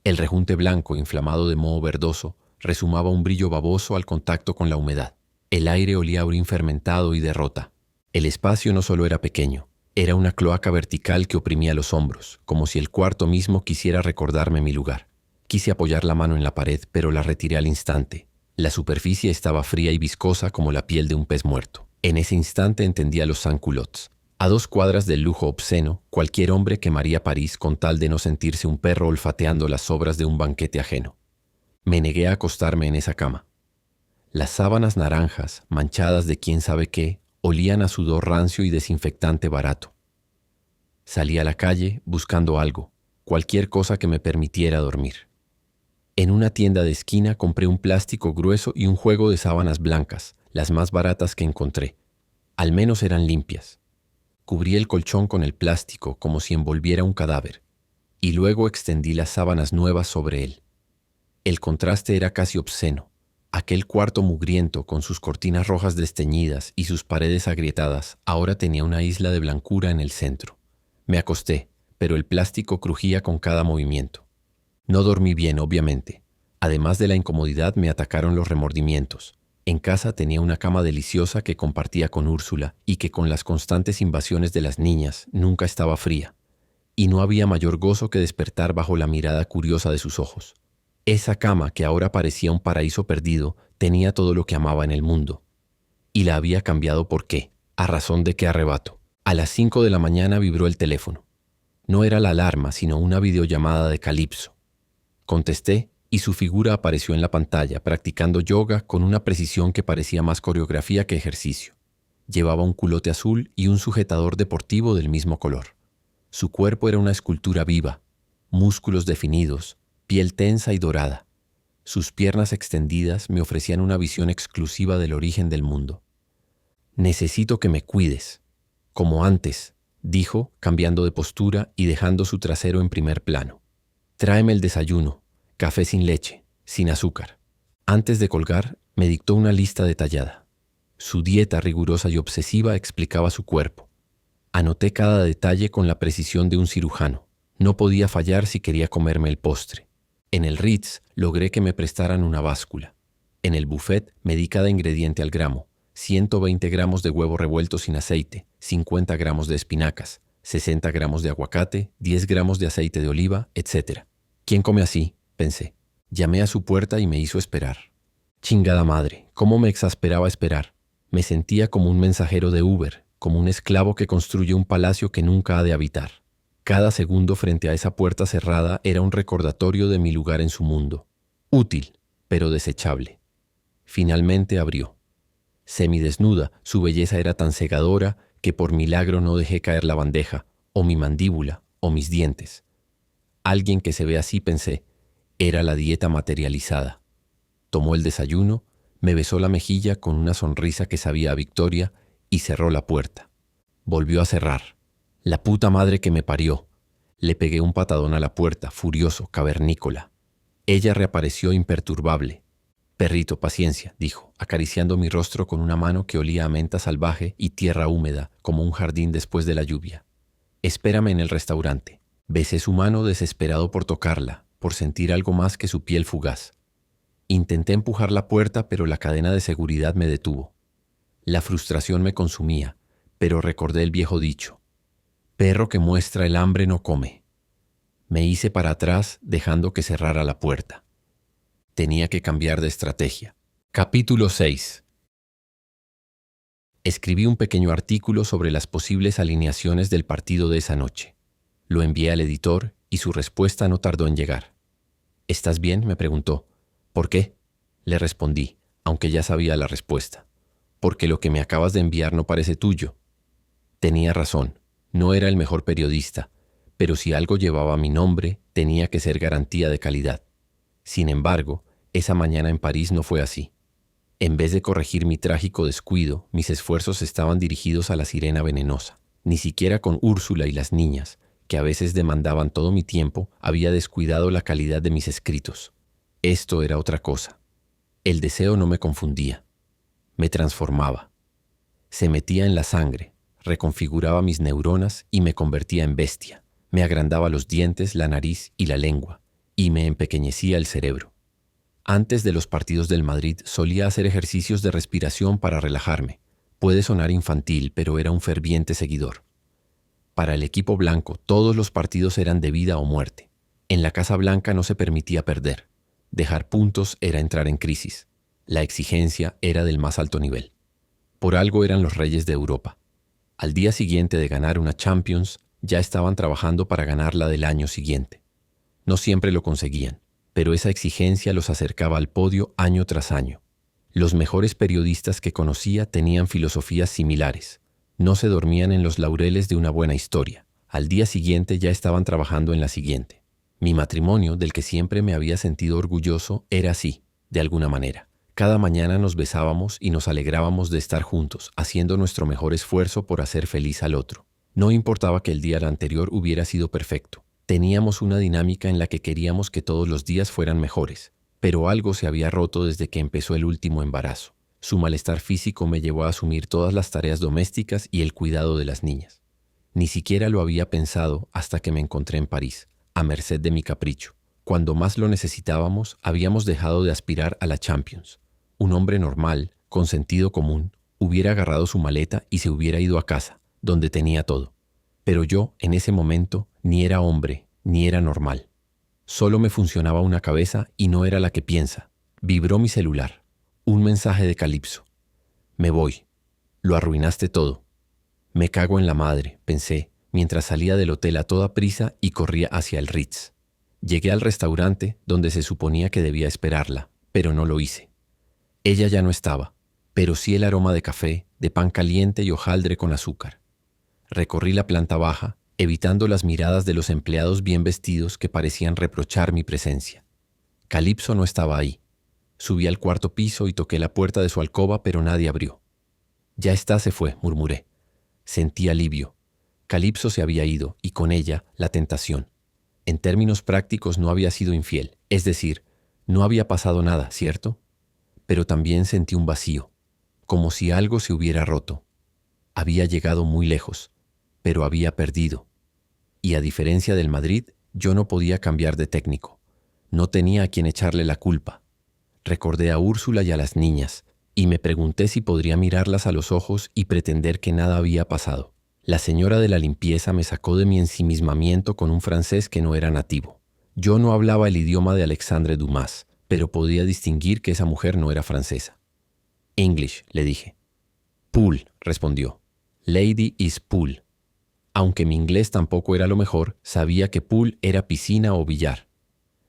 Speaker 1: El rejunte blanco, inflamado de moho verdoso, resumaba un brillo baboso al contacto con la humedad. El aire olía a orín fermentado y derrota. El espacio no solo era pequeño, era una cloaca vertical que oprimía los hombros, como si el cuarto mismo quisiera recordarme mi lugar. Quise apoyar la mano en la pared, pero la retiré al instante. La superficie estaba fría y viscosa como la piel de un pez muerto. En ese instante entendía los sans-culottes. A 2 cuadras del lujo obsceno, cualquier hombre quemaría París con tal de no sentirse un perro olfateando las sobras de un banquete ajeno. Me negué a acostarme en esa cama. Las sábanas naranjas, manchadas de quién sabe qué, olían a sudor rancio y desinfectante barato. Salí a la calle buscando algo, cualquier cosa que me permitiera dormir. En una tienda de esquina compré un plástico grueso y un juego de sábanas blancas, las más baratas que encontré. Al menos eran limpias. Cubrí el colchón con el plástico como si envolviera un cadáver, y luego extendí las sábanas nuevas sobre él. El contraste era casi obsceno. Aquel cuarto mugriento, con sus cortinas rojas desteñidas y sus paredes agrietadas, ahora tenía una isla de blancura en el centro. Me acosté, pero el plástico crujía con cada movimiento. No dormí bien, obviamente. Además de la incomodidad, me atacaron los remordimientos. En casa tenía una cama deliciosa que compartía con Úrsula y que con las constantes invasiones de las niñas nunca estaba fría. Y no había mayor gozo que despertar bajo la mirada curiosa de sus ojos. Esa cama, que ahora parecía un paraíso perdido, tenía todo lo que amaba en el mundo. Y la había cambiado ¿por qué? ¿A razón de qué arrebato? A las 5 de la mañana vibró el teléfono. No era la alarma, sino una videollamada de Calipso. Contesté y su figura apareció en la pantalla, practicando yoga con una precisión que parecía más coreografía que ejercicio. Llevaba un culote azul y un sujetador deportivo del mismo color. Su cuerpo era una escultura viva, músculos definidos, piel tensa y dorada. Sus piernas extendidas me ofrecían una visión exclusiva del origen del mundo. «Necesito que me cuides», como antes, dijo, cambiando de postura y dejando su trasero en primer plano. «Tráeme el desayuno, café sin leche, sin azúcar». Antes de colgar, me dictó una lista detallada. Su dieta rigurosa y obsesiva explicaba su cuerpo. Anoté cada detalle con la precisión de un cirujano. No podía fallar si quería comerme el postre. En el Ritz logré que me prestaran una báscula. En el buffet medí cada ingrediente al gramo. 120 gramos de huevo revuelto sin aceite, 50 gramos de espinacas, 60 gramos de aguacate, 10 gramos de aceite de oliva, etc. ¿Quién come así?, pensé. Llamé a su puerta y me hizo esperar. Chingada madre, cómo me exasperaba esperar. Me sentía como un mensajero de Uber, como un esclavo que construye un palacio que nunca ha de habitar. Cada segundo frente a esa puerta cerrada era un recordatorio de mi lugar en su mundo. Útil, pero desechable. Finalmente abrió. Semidesnuda, su belleza era tan cegadora que por milagro no dejé caer la bandeja, o mi mandíbula, o mis dientes. Alguien que se ve así, pensé, era la dieta materializada. Tomó el desayuno, me besó la mejilla con una sonrisa que sabía a victoria y cerró la puerta. Volvió a cerrar. La puta madre que me parió. Le pegué un patadón a la puerta, furioso, cavernícola. Ella reapareció imperturbable. «Perrito, paciencia», dijo, acariciando mi rostro con una mano que olía a menta salvaje y tierra húmeda, como un jardín después de la lluvia. «Espérame en el restaurante». Besé su mano desesperado por tocarla, por sentir algo más que su piel fugaz. Intenté empujar la puerta, pero la cadena de seguridad me detuvo. La frustración me consumía, pero recordé el viejo dicho: Perro que muestra el hambre no come. Me hice para atrás dejando que cerrara la puerta. Tenía que cambiar de estrategia. Capítulo 6. Escribí un pequeño artículo sobre las posibles alineaciones del partido de esa noche. Lo envié al editor y su respuesta no tardó en llegar. ¿Estás bien?, me preguntó. ¿Por qué? Le respondí, aunque ya sabía la respuesta. Porque lo que me acabas de enviar no parece tuyo. Tenía razón, no era el mejor periodista, pero si algo llevaba mi nombre, tenía que ser garantía de calidad. Sin embargo, esa mañana en París no fue así. En vez de corregir mi trágico descuido, mis esfuerzos estaban dirigidos a la sirena venenosa. Ni siquiera con Úrsula y las niñas, que a veces demandaban todo mi tiempo, había descuidado la calidad de mis escritos. Esto era otra cosa. El deseo no me confundía. Me transformaba. Se metía en la sangre, reconfiguraba mis neuronas y me convertía en bestia. Me agrandaba los dientes, la nariz y la lengua, y me empequeñecía el cerebro. Antes de los partidos del Madrid solía hacer ejercicios de respiración para relajarme. Puede sonar infantil, pero era un ferviente seguidor. Para el equipo blanco, todos los partidos eran de vida o muerte. En la Casa Blanca no se permitía perder. Dejar puntos era entrar en crisis. La exigencia era del más alto nivel. Por algo eran los reyes de Europa. Al día siguiente de ganar una Champions, ya estaban trabajando para ganar la del año siguiente. No siempre lo conseguían, pero esa exigencia los acercaba al podio año tras año. Los mejores periodistas que conocía tenían filosofías similares. No se dormían en los laureles de una buena historia. Al día siguiente ya estaban trabajando en la siguiente. Mi matrimonio, del que siempre me había sentido orgulloso, era así, de alguna manera. Cada mañana nos besábamos y nos alegrábamos de estar juntos, haciendo nuestro mejor esfuerzo por hacer feliz al otro. No importaba que el día anterior hubiera sido perfecto. Teníamos una dinámica en la que queríamos que todos los días fueran mejores, pero algo se había roto desde que empezó el último embarazo. Su malestar físico me llevó a asumir todas las tareas domésticas y el cuidado de las niñas. Ni siquiera lo había pensado hasta que me encontré en París, a merced de mi capricho. Cuando más lo necesitábamos, habíamos dejado de aspirar a la Champions. Un hombre normal, con sentido común, hubiera agarrado su maleta y se hubiera ido a casa, donde tenía todo. Pero yo, en ese momento, ni era hombre, ni era normal. Solo me funcionaba una cabeza y no era la que piensa. Vibró mi celular. Un mensaje de Calipso. Me voy. Lo arruinaste todo. Me cago en la madre, pensé, mientras salía del hotel a toda prisa y corría hacia el Ritz. Llegué al restaurante donde se suponía que debía esperarla, pero no lo hice. Ella ya no estaba, pero sí el aroma de café, de pan caliente y hojaldre con azúcar. Recorrí la planta baja, evitando las miradas de los empleados bien vestidos que parecían reprochar mi presencia. Calipso no estaba ahí. Subí al cuarto piso y toqué la puerta de su alcoba, pero nadie abrió. «Ya está, se fue», murmuré. Sentí alivio. Calipso se había ido, y con ella, la tentación. En términos prácticos no había sido infiel, es decir, no había pasado nada, ¿cierto? Pero también sentí un vacío, como si algo se hubiera roto. Había llegado muy lejos, pero había perdido. Y a diferencia del Madrid, yo no podía cambiar de técnico. No tenía a quien echarle la culpa. Recordé a Úrsula y a las niñas, y me pregunté si podría mirarlas a los ojos y pretender que nada había pasado. La señora de la limpieza me sacó de mi ensimismamiento con un francés que no era nativo. Yo no hablaba el idioma de Alexandre Dumas, pero podía distinguir que esa mujer no era francesa. «English», le dije. «Pool», respondió. «Lady is pool». Aunque mi inglés tampoco era lo mejor, sabía que pool era piscina o billar.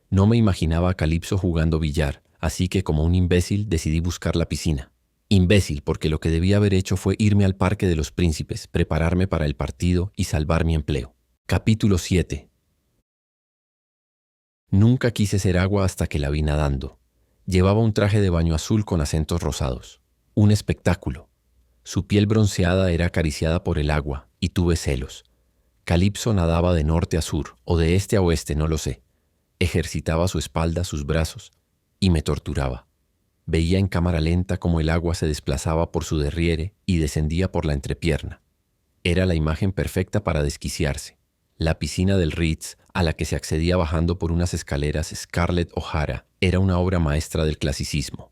Speaker 1: No me imaginaba a Calipso jugando billar, así que como un imbécil decidí buscar la piscina. Imbécil, porque lo que debía haber hecho fue irme al Parque de los Príncipes, prepararme para el partido y salvar mi empleo. Capítulo 7. Nunca quise ser agua hasta que la vi nadando. Llevaba un traje de baño azul con acentos rosados. Un espectáculo. Su piel bronceada era acariciada por el agua, y tuve celos. Calipso nadaba de norte a sur, o de este a oeste, no lo sé. Ejercitaba su espalda, sus brazos, y me torturaba. Veía en cámara lenta cómo el agua se desplazaba por su derriere y descendía por la entrepierna. Era la imagen perfecta para desquiciarse. La piscina del Ritz, a la que se accedía bajando por unas escaleras Scarlett O'Hara, era una obra maestra del clasicismo.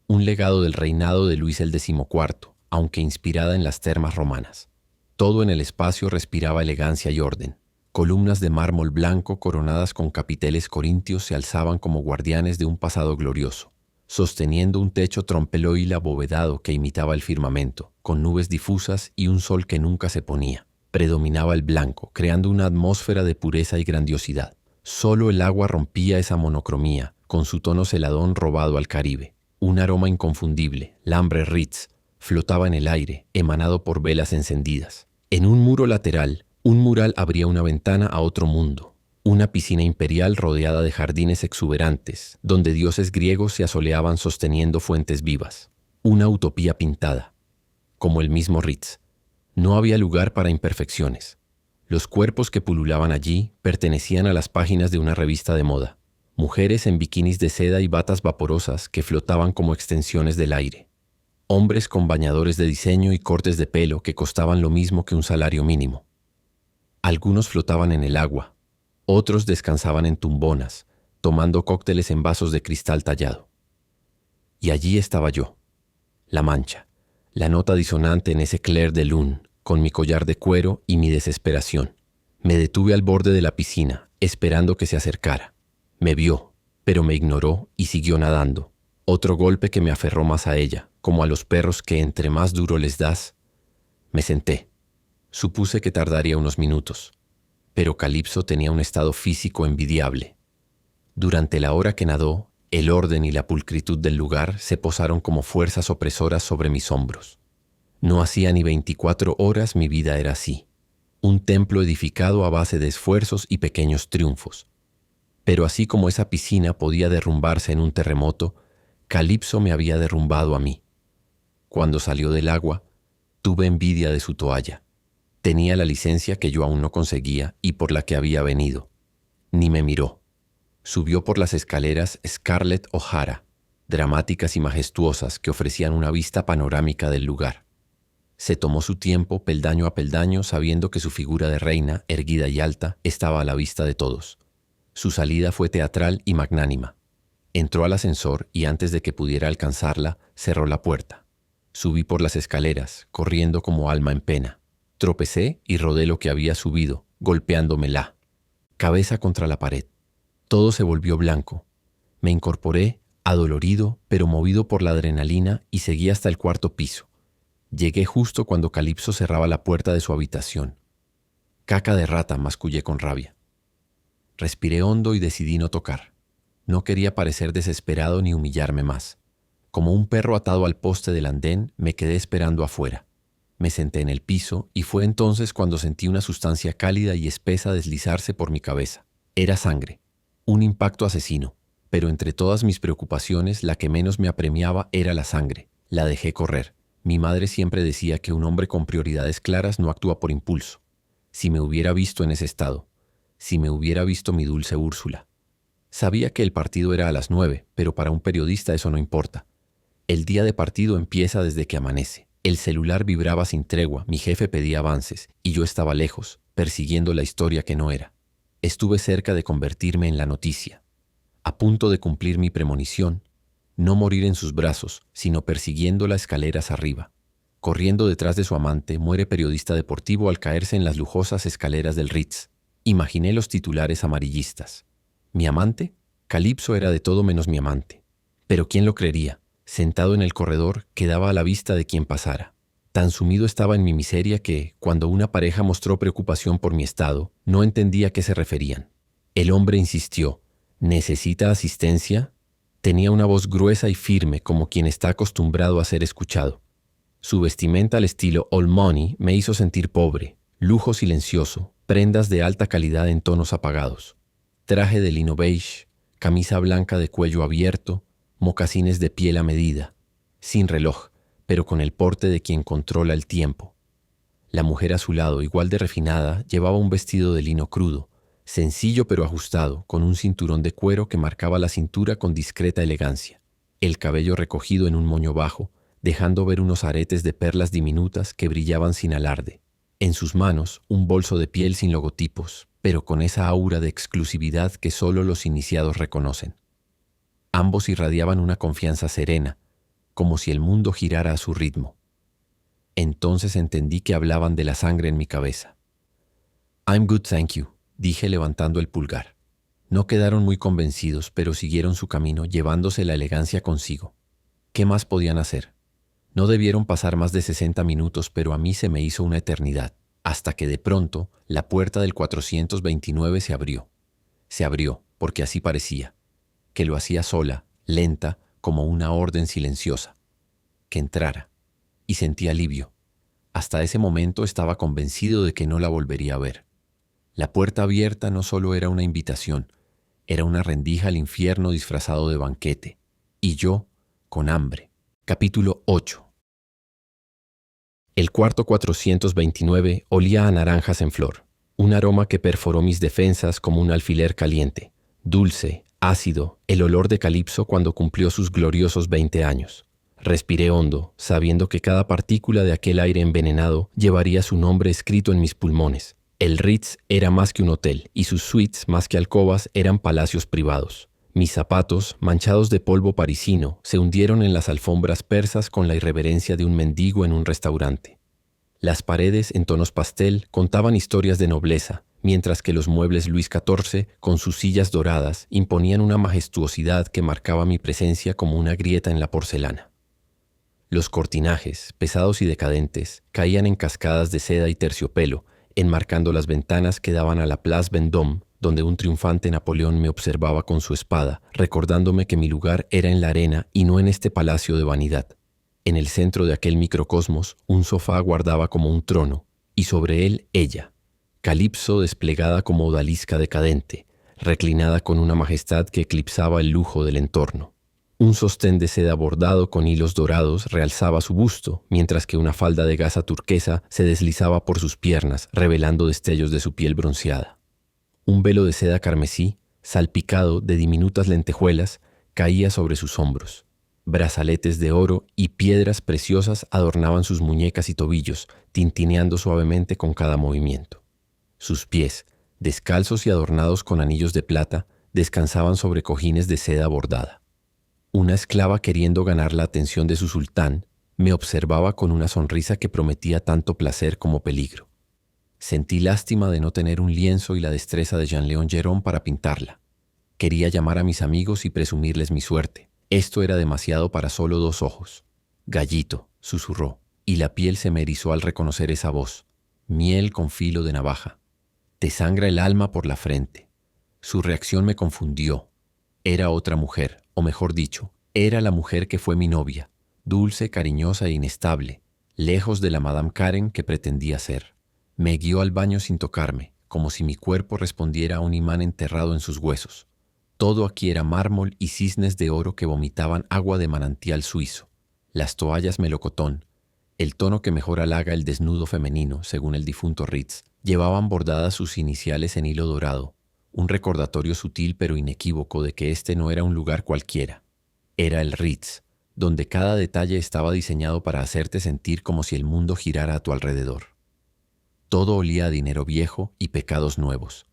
Speaker 1: Un legado del reinado de Luis el XIV, aunque inspirada en las termas romanas. Todo en el espacio respiraba elegancia y orden. Columnas de mármol blanco coronadas con capiteles corintios se alzaban como guardianes de un pasado glorioso, sosteniendo un techo trompeloide abovedado que imitaba el firmamento, con nubes difusas y un sol que nunca se ponía. Predominaba el blanco, creando una atmósfera de pureza y grandiosidad. Solo el agua rompía esa monocromía, con su tono celadón robado al Caribe. Un aroma inconfundible, Lambre Ritz, flotaba en el aire, emanado por velas encendidas. En un muro lateral, un mural abría una ventana a otro mundo. Una piscina imperial rodeada de jardines exuberantes, donde dioses griegos se asoleaban sosteniendo fuentes vivas. Una utopía pintada, como el mismo Ritz. No había lugar para imperfecciones. Los cuerpos que pululaban allí pertenecían a las páginas de una revista de moda. Mujeres en bikinis de seda y batas vaporosas que flotaban como extensiones del aire. Hombres con bañadores de diseño y cortes de pelo que costaban lo mismo que un salario mínimo. Algunos flotaban en el agua, otros descansaban en tumbonas, tomando cócteles en vasos de cristal tallado. Y allí estaba yo, la mancha, la nota disonante en ese clair de lune, con mi collar de cuero y mi desesperación. Me detuve al borde de la piscina, esperando que se acercara. Me vio, pero me ignoró y siguió nadando. Otro golpe que me aferró más a ella, como a los perros que entre más duro les das. Me senté. Supuse que tardaría unos minutos, pero Calipso tenía un estado físico envidiable. Durante la hora que nadó, el orden y la pulcritud del lugar se posaron como fuerzas opresoras sobre mis hombros. No hacía ni 24 horas mi vida era así, un templo edificado a base de esfuerzos y pequeños triunfos. Pero así como esa piscina podía derrumbarse en un terremoto, Calipso me había derrumbado a mí. Cuando salió del agua, tuve envidia de su toalla. Tenía la licencia que yo aún no conseguía y por la que había venido. Ni me miró. Subió por las escaleras Scarlett O'Hara, dramáticas y majestuosas que ofrecían una vista panorámica del lugar. Se tomó su tiempo peldaño a peldaño sabiendo que su figura de reina, erguida y alta, estaba a la vista de todos. Su salida fue teatral y magnánima. Entró al ascensor y antes de que pudiera alcanzarla, cerró la puerta. Subí por las escaleras, corriendo como alma en pena. Tropecé y rodé lo que había subido, golpeándomela. Cabeza contra la pared. Todo se volvió blanco. Me incorporé, adolorido, pero movido por la adrenalina, y seguí hasta el cuarto piso. Llegué justo cuando Calipso cerraba la puerta de su habitación. Caca de rata, mascullé con rabia. Respiré hondo y decidí no tocar. No quería parecer desesperado ni humillarme más. Como un perro atado al poste del andén, me quedé esperando afuera. Me senté en el piso y fue entonces cuando sentí una sustancia cálida y espesa deslizarse por mi cabeza. Era sangre, un impacto asesino, pero entre todas mis preocupaciones la que menos me apremiaba era la sangre. La dejé correr. Mi madre siempre decía que un hombre con prioridades claras no actúa por impulso. Si me hubiera visto en ese estado, si me hubiera visto mi dulce Úrsula. Sabía que el partido era a las 9, pero para un periodista eso no importa. El día de partido empieza desde que amanece. El celular vibraba sin tregua, mi jefe pedía avances, y yo estaba lejos, persiguiendo la historia que no era. Estuve cerca de convertirme en la noticia. A punto de cumplir mi premonición, no morir en sus brazos, sino persiguiéndola escaleras arriba. Corriendo detrás de su amante, muere periodista deportivo al caerse en las lujosas escaleras del Ritz. Imaginé los titulares amarillistas. ¿Mi amante? Calipso era de todo menos mi amante. Pero ¿quién lo creería? Sentado en el corredor, quedaba a la vista de quien pasara. Tan sumido estaba en mi miseria que, cuando una pareja mostró preocupación por mi estado, no entendía a qué se referían. El hombre insistió. ¿Necesita asistencia? Tenía una voz gruesa y firme como quien está acostumbrado a ser escuchado. Su vestimenta al estilo old money me hizo sentir pobre, lujo silencioso, prendas de alta calidad en tonos apagados. Traje de lino beige, camisa blanca de cuello abierto, mocasines de piel a medida, sin reloj, pero con el porte de quien controla el tiempo. La mujer a su lado, igual de refinada, llevaba un vestido de lino crudo, sencillo pero ajustado, con un cinturón de cuero que marcaba la cintura con discreta elegancia. El cabello recogido en un moño bajo, dejando ver unos aretes de perlas diminutas que brillaban sin alarde. En sus manos, un bolso de piel sin logotipos, pero con esa aura de exclusividad que solo los iniciados reconocen. Ambos irradiaban una confianza serena, como si el mundo girara a su ritmo. Entonces entendí que hablaban de la sangre en mi cabeza. I'm good, thank you, dije levantando el pulgar. No quedaron muy convencidos, pero siguieron su camino llevándose la elegancia consigo. ¿Qué más podían hacer? No debieron pasar más de 60 minutos, pero a mí se me hizo una eternidad, hasta que de pronto la puerta del 429 se abrió. Se abrió, porque así parecía, que lo hacía sola, lenta, como una orden silenciosa. Que entrara. Y sentí alivio. Hasta ese momento estaba convencido de que no la volvería a ver. La puerta abierta no solo era una invitación, era una rendija al infierno disfrazado de banquete. Y yo, con hambre. Capítulo 8. El cuarto 429 olía a naranjas en flor, un aroma que perforó mis defensas como un alfiler caliente, dulce, ácido, el olor de Calipso cuando cumplió sus gloriosos 20 años. Respiré hondo, sabiendo que cada partícula de aquel aire envenenado llevaría su nombre escrito en mis pulmones. El Ritz era más que un hotel, y sus suites, más que alcobas, eran palacios privados. Mis zapatos, manchados de polvo parisino, se hundieron en las alfombras persas con la irreverencia de un mendigo en un restaurante. Las paredes, en tonos pastel, contaban historias de nobleza, mientras que los muebles Luis XIV, con sus sillas doradas, imponían una majestuosidad que marcaba mi presencia como una grieta en la porcelana. Los cortinajes, pesados y decadentes, caían en cascadas de seda y terciopelo, enmarcando las ventanas que daban a la Place Vendôme, donde un triunfante Napoleón me observaba con su espada, recordándome que mi lugar era en la arena y no en este palacio de vanidad. En el centro de aquel microcosmos, un sofá guardaba como un trono, y sobre él ella, Calipso desplegada como odalisca decadente, reclinada con una majestad que eclipsaba el lujo del entorno. Un sostén de seda bordado con hilos dorados realzaba su busto, mientras que una falda de gasa turquesa se deslizaba por sus piernas, revelando destellos de su piel bronceada. Un velo de seda carmesí, salpicado de diminutas lentejuelas, caía sobre sus hombros. Brazaletes de oro y piedras preciosas adornaban sus muñecas y tobillos, tintineando suavemente con cada movimiento. Sus pies, descalzos y adornados con anillos de plata, descansaban sobre cojines de seda bordada. Una esclava, queriendo ganar la atención de su sultán, me observaba con una sonrisa que prometía tanto placer como peligro. Sentí lástima de no tener un lienzo y la destreza de Jean-Léon Gérôme para pintarla. Quería llamar a mis amigos y presumirles mi suerte. Esto era demasiado para solo 2 ojos. Gallito, susurró, y la piel se me erizó al reconocer esa voz. Miel con filo de navaja. Te sangra el alma por la frente. Su reacción me confundió. Era otra mujer, o mejor dicho, era la mujer que fue mi novia, dulce, cariñosa e inestable, lejos de la Madame Karen que pretendía ser. Me guió al baño sin tocarme, como si mi cuerpo respondiera a un imán enterrado en sus huesos. Todo aquí era mármol y cisnes de oro que vomitaban agua de manantial suizo. Las toallas melocotón, el tono que mejor halaga el desnudo femenino, según el difunto Ritz, llevaban bordadas sus iniciales en hilo dorado, un recordatorio sutil pero inequívoco de que este no era un lugar cualquiera. Era el Ritz, donde cada detalle estaba diseñado para hacerte sentir como si el mundo girara a tu alrededor. Todo olía a dinero viejo y pecados nuevos.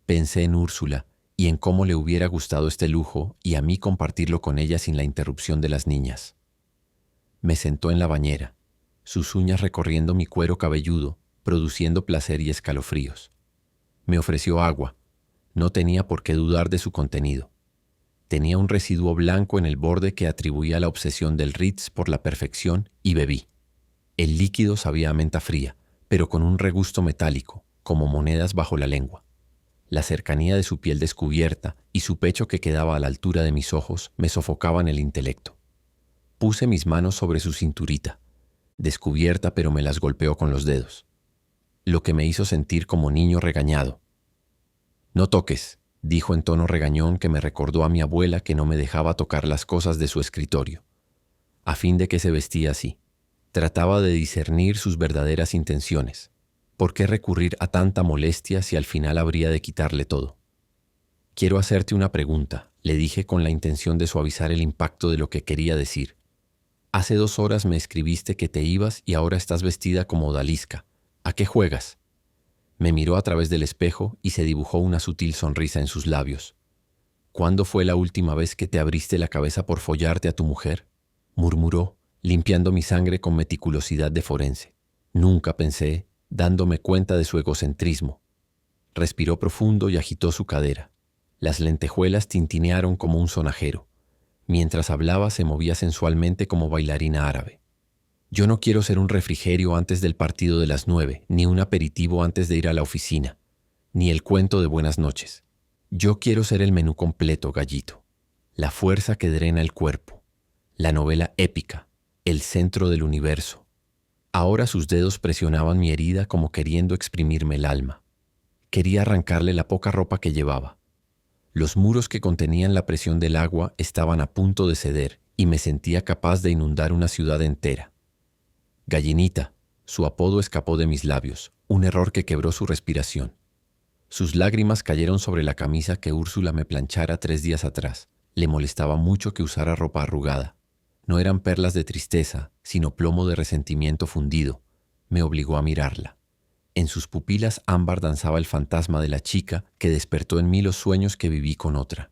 Speaker 1: Pensé en Úrsula y en cómo le hubiera gustado este lujo y a mí compartirlo con ella sin la interrupción de las niñas. Me sentó en la bañera, sus uñas recorriendo mi cuero cabelludo, produciendo placer y escalofríos. Me ofreció agua. No tenía por qué dudar de su contenido. Tenía un residuo blanco en el borde que atribuía la obsesión del Ritz por la perfección y bebí. El líquido sabía a menta fría, pero con un regusto metálico, como monedas bajo la lengua. La cercanía de su piel descubierta y su pecho que quedaba a la altura de mis ojos me sofocaban el intelecto. Puse mis manos sobre su cinturita, descubierta pero me las golpeó con los dedos, lo que me hizo sentir como niño regañado. «No toques», dijo en tono regañón que me recordó a mi abuela que no me dejaba tocar las cosas de su escritorio. A fin de que se vestía así. Trataba de discernir sus verdaderas intenciones. ¿Por qué recurrir a tanta molestia si al final habría de quitarle todo? «Quiero hacerte una pregunta», le dije con la intención de suavizar el impacto de lo que quería decir. «Hace 2 horas me escribiste que te ibas y ahora estás vestida como odalisca. ¿A qué juegas?» Me miró a través del espejo y se dibujó una sutil sonrisa en sus labios. «¿Cuándo fue la última vez que te abriste la cabeza por follarte a tu mujer?», murmuró, limpiando mi sangre con meticulosidad de forense. Nunca pensé, dándome cuenta de su egocentrismo. Respiró profundo y agitó su cadera. Las lentejuelas tintinearon como un sonajero. Mientras hablaba se movía sensualmente como bailarina árabe. Yo no quiero ser un refrigerio antes del partido de las 9, ni un aperitivo antes de ir a la oficina, ni el cuento de buenas noches. Yo quiero ser el menú completo, gallito. La fuerza que drena el cuerpo. La novela épica, el centro del universo. Ahora sus dedos presionaban mi herida como queriendo exprimirme el alma. Quería arrancarle la poca ropa que llevaba. Los muros que contenían la presión del agua estaban a punto de ceder y me sentía capaz de inundar una ciudad entera. Gallinita, su apodo escapó de mis labios, un error que quebró su respiración. Sus lágrimas cayeron sobre la camisa que Úrsula me planchara 3 días atrás. Le molestaba mucho que usara ropa arrugada. No eran perlas de tristeza, sino plomo de resentimiento fundido. Me obligó a mirarla. En sus pupilas ámbar danzaba el fantasma de la chica que despertó en mí los sueños que viví con otra.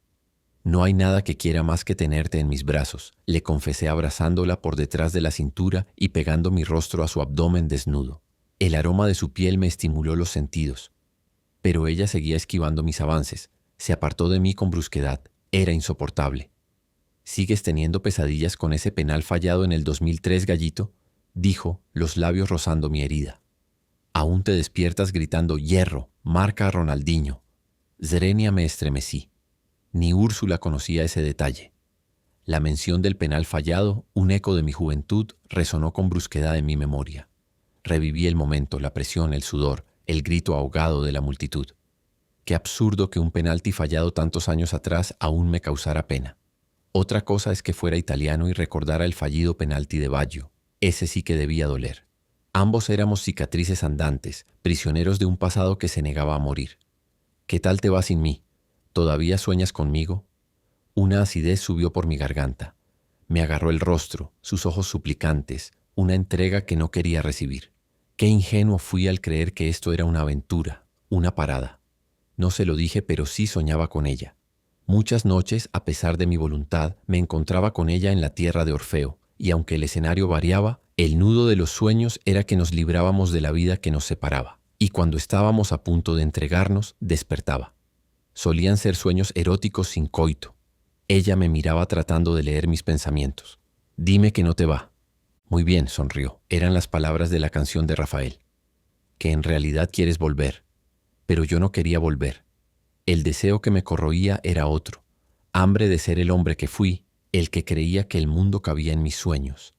Speaker 1: No hay nada que quiera más que tenerte en mis brazos, le confesé abrazándola por detrás de la cintura y pegando mi rostro a su abdomen desnudo. El aroma de su piel me estimuló los sentidos. Pero ella seguía esquivando mis avances. Se apartó de mí con brusquedad. Era insoportable. ¿Sigues teniendo pesadillas con ese penal fallado en el 2003, gallito?, dijo, los labios rozando mi herida. Aún te despiertas gritando «hierro, marca a Ronaldinho». Zrenia me estremecí. Ni Úrsula conocía ese detalle. La mención del penal fallado, un eco de mi juventud, resonó con brusquedad en mi memoria. Reviví el momento, la presión, el sudor, el grito ahogado de la multitud. Qué absurdo que un penalti fallado tantos años atrás aún me causara pena. Otra cosa es que fuera italiano y recordara el fallido penalti de Baggio. Ese sí que debía doler. Ambos éramos cicatrices andantes, prisioneros de un pasado que se negaba a morir. ¿Qué tal te va sin mí? ¿Todavía sueñas conmigo? Una acidez subió por mi garganta. Me agarró el rostro, sus ojos suplicantes, una entrega que no quería recibir. Qué ingenuo fui al creer que esto era una aventura, una parada. No se lo dije, pero sí soñaba con ella. Muchas noches, a pesar de mi voluntad, me encontraba con ella en la tierra de Orfeo, y aunque el escenario variaba, el nudo de los sueños era que nos librábamos de la vida que nos separaba, y cuando estábamos a punto de entregarnos, despertaba. Solían ser sueños eróticos sin coito. Ella me miraba tratando de leer mis pensamientos. «Dime que no te va». «Muy bien», sonrió. Eran las palabras de la canción de Rafael. «Que en realidad quieres volver». Pero yo no quería volver. El deseo que me corroía era otro. Hambre de ser el hombre que fui, el que creía que el mundo cabía en mis sueños.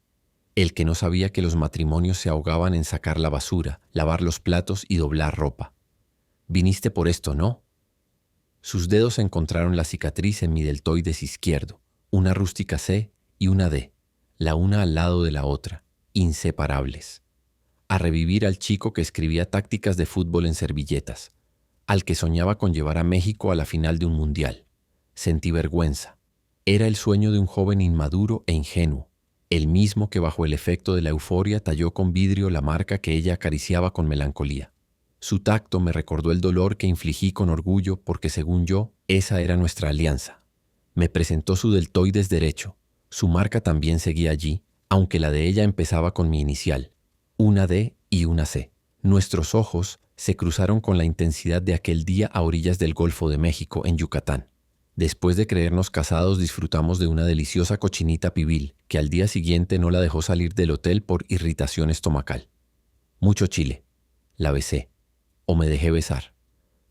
Speaker 1: El que no sabía que los matrimonios se ahogaban en sacar la basura, lavar los platos y doblar ropa. «Viniste por esto, ¿no?». Sus dedos encontraron la cicatriz en mi deltoides izquierdo, una rústica C y una D, la una al lado de la otra, inseparables. A revivir al chico que escribía tácticas de fútbol en servilletas, al que soñaba con llevar a México a la final de un mundial. Sentí vergüenza. Era el sueño de un joven inmaduro e ingenuo, el mismo que bajo el efecto de la euforia talló con vidrio la marca que ella acariciaba con melancolía. Su tacto me recordó el dolor que infligí con orgullo porque, según yo, esa era nuestra alianza. Me presentó su deltoides derecho. Su marca también seguía allí, aunque la de ella empezaba con mi inicial, una D y una C. Nuestros ojos se cruzaron con la intensidad de aquel día a orillas del Golfo de México, en Yucatán. Después de creernos casados, disfrutamos de una deliciosa cochinita pibil, que al día siguiente no la dejó salir del hotel por irritación estomacal. Mucho chile. La besé. O me dejé besar.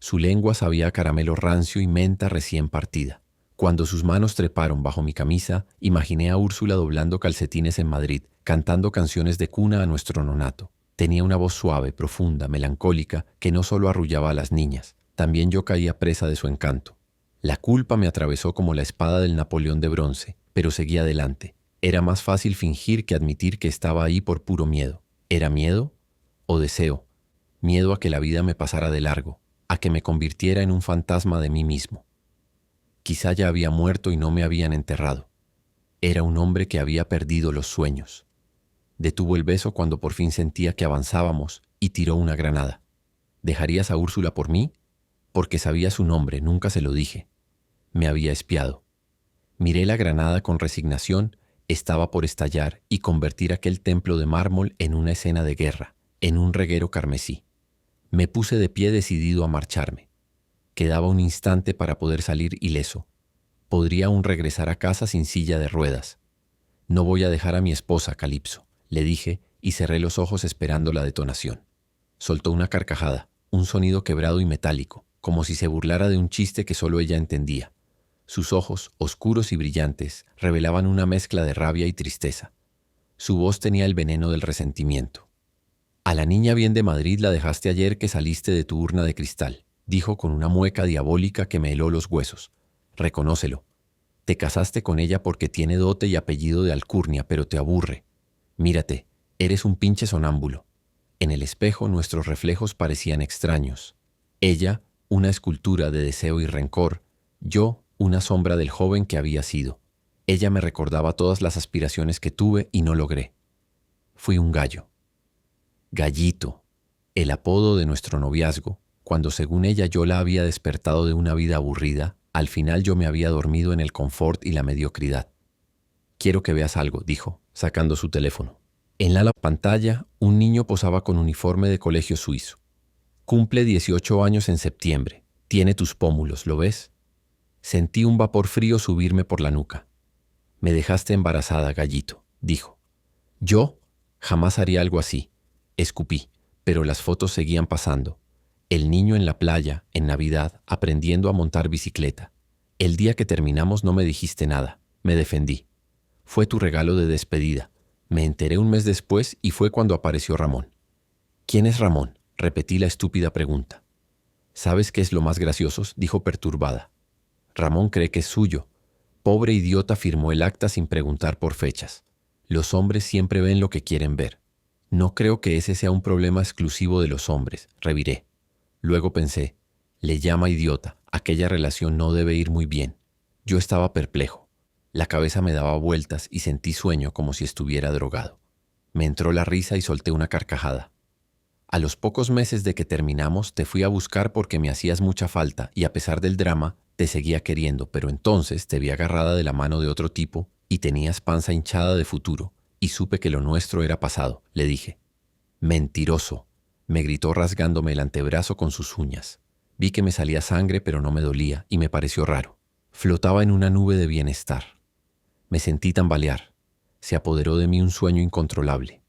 Speaker 1: Su lengua sabía a caramelo rancio y menta recién partida. Cuando sus manos treparon bajo mi camisa, imaginé a Úrsula doblando calcetines en Madrid, cantando canciones de cuna a nuestro nonato. Tenía una voz suave, profunda, melancólica, que no solo arrullaba a las niñas, también yo caía presa de su encanto. La culpa me atravesó como la espada del Napoleón de bronce, pero seguí adelante. Era más fácil fingir que admitir que estaba ahí por puro miedo. ¿Era miedo o deseo? Miedo a que la vida me pasara de largo, a que me convirtiera en un fantasma de mí mismo. Quizá ya había muerto y no me habían enterrado. Era un hombre que había perdido los sueños. Detuvo el beso cuando por fin sentía que avanzábamos y tiró una granada. ¿Dejarías a Úrsula por mí? Porque sabía su nombre, nunca se lo dije. Me había espiado. Miré la granada con resignación Estaba por estallar y convertir aquel templo de mármol en una escena de guerra, en un reguero carmesí. Me puse de pie decidido a marcharme. Quedaba un instante para poder salir ileso. Podría aún regresar a casa sin silla de ruedas. No voy a dejar a mi esposa, Calipso, le dije y cerré los ojos esperando la detonación. Soltó una carcajada, un sonido quebrado y metálico, como si se burlara de un chiste que solo ella entendía. Sus ojos, oscuros y brillantes, revelaban una mezcla de rabia y tristeza. Su voz tenía el veneno del resentimiento. «A la niña bien de Madrid la dejaste ayer que saliste de tu urna de cristal», dijo con una mueca diabólica que me heló los huesos. «Reconócelo. Te casaste con ella porque tiene dote y apellido de alcurnia, pero te aburre. Mírate, eres un pinche sonámbulo». En el espejo nuestros reflejos parecían extraños. Ella, una escultura de deseo y rencor. Yo, una sombra del joven que había sido. Ella me recordaba todas las aspiraciones que tuve y no logré. Fui un gallo. Gallito, el apodo de nuestro noviazgo, cuando según ella yo la había despertado de una vida aburrida, al final yo me había dormido en el confort y la mediocridad. «Quiero que veas algo», dijo, sacando su teléfono. En la pantalla, un niño posaba con uniforme de colegio suizo. «Cumple 18 años en septiembre. Tiene tus pómulos, ¿lo ves?» Sentí un vapor frío subirme por la nuca. «Me dejaste embarazada, gallito», dijo. «Yo jamás haría algo así», escupí, pero las fotos seguían pasando. El niño en la playa, en Navidad, aprendiendo a montar bicicleta. El día que terminamos no me dijiste nada, me defendí. Fue tu regalo de despedida. Me enteré un mes después y fue cuando apareció Ramón. «¿Quién es Ramón?», repetí la estúpida pregunta. «¿Sabes qué es lo más gracioso?», dijo perturbada. «Ramón cree que es suyo. Pobre idiota, firmó el acta sin preguntar por fechas. Los hombres siempre ven lo que quieren ver. No creo que ese sea un problema exclusivo de los hombres», reviré. Luego pensé, le llama idiota, aquella relación no debe ir muy bien. Yo estaba perplejo. La cabeza me daba vueltas y sentí sueño como si estuviera drogado. Me entró la risa y solté una carcajada. «A los pocos meses de que terminamos te fui a buscar porque me hacías mucha falta y a pesar del drama te seguía queriendo, pero entonces te vi agarrada de la mano de otro tipo y tenías panza hinchada de futuro y supe que lo nuestro era pasado», le dije. «Mentiroso», me gritó rasgándome el antebrazo con sus uñas. Vi que me salía sangre pero no me dolía y me pareció raro. Flotaba en una nube de bienestar. Me sentí tambalear. Se apoderó de mí un sueño incontrolable.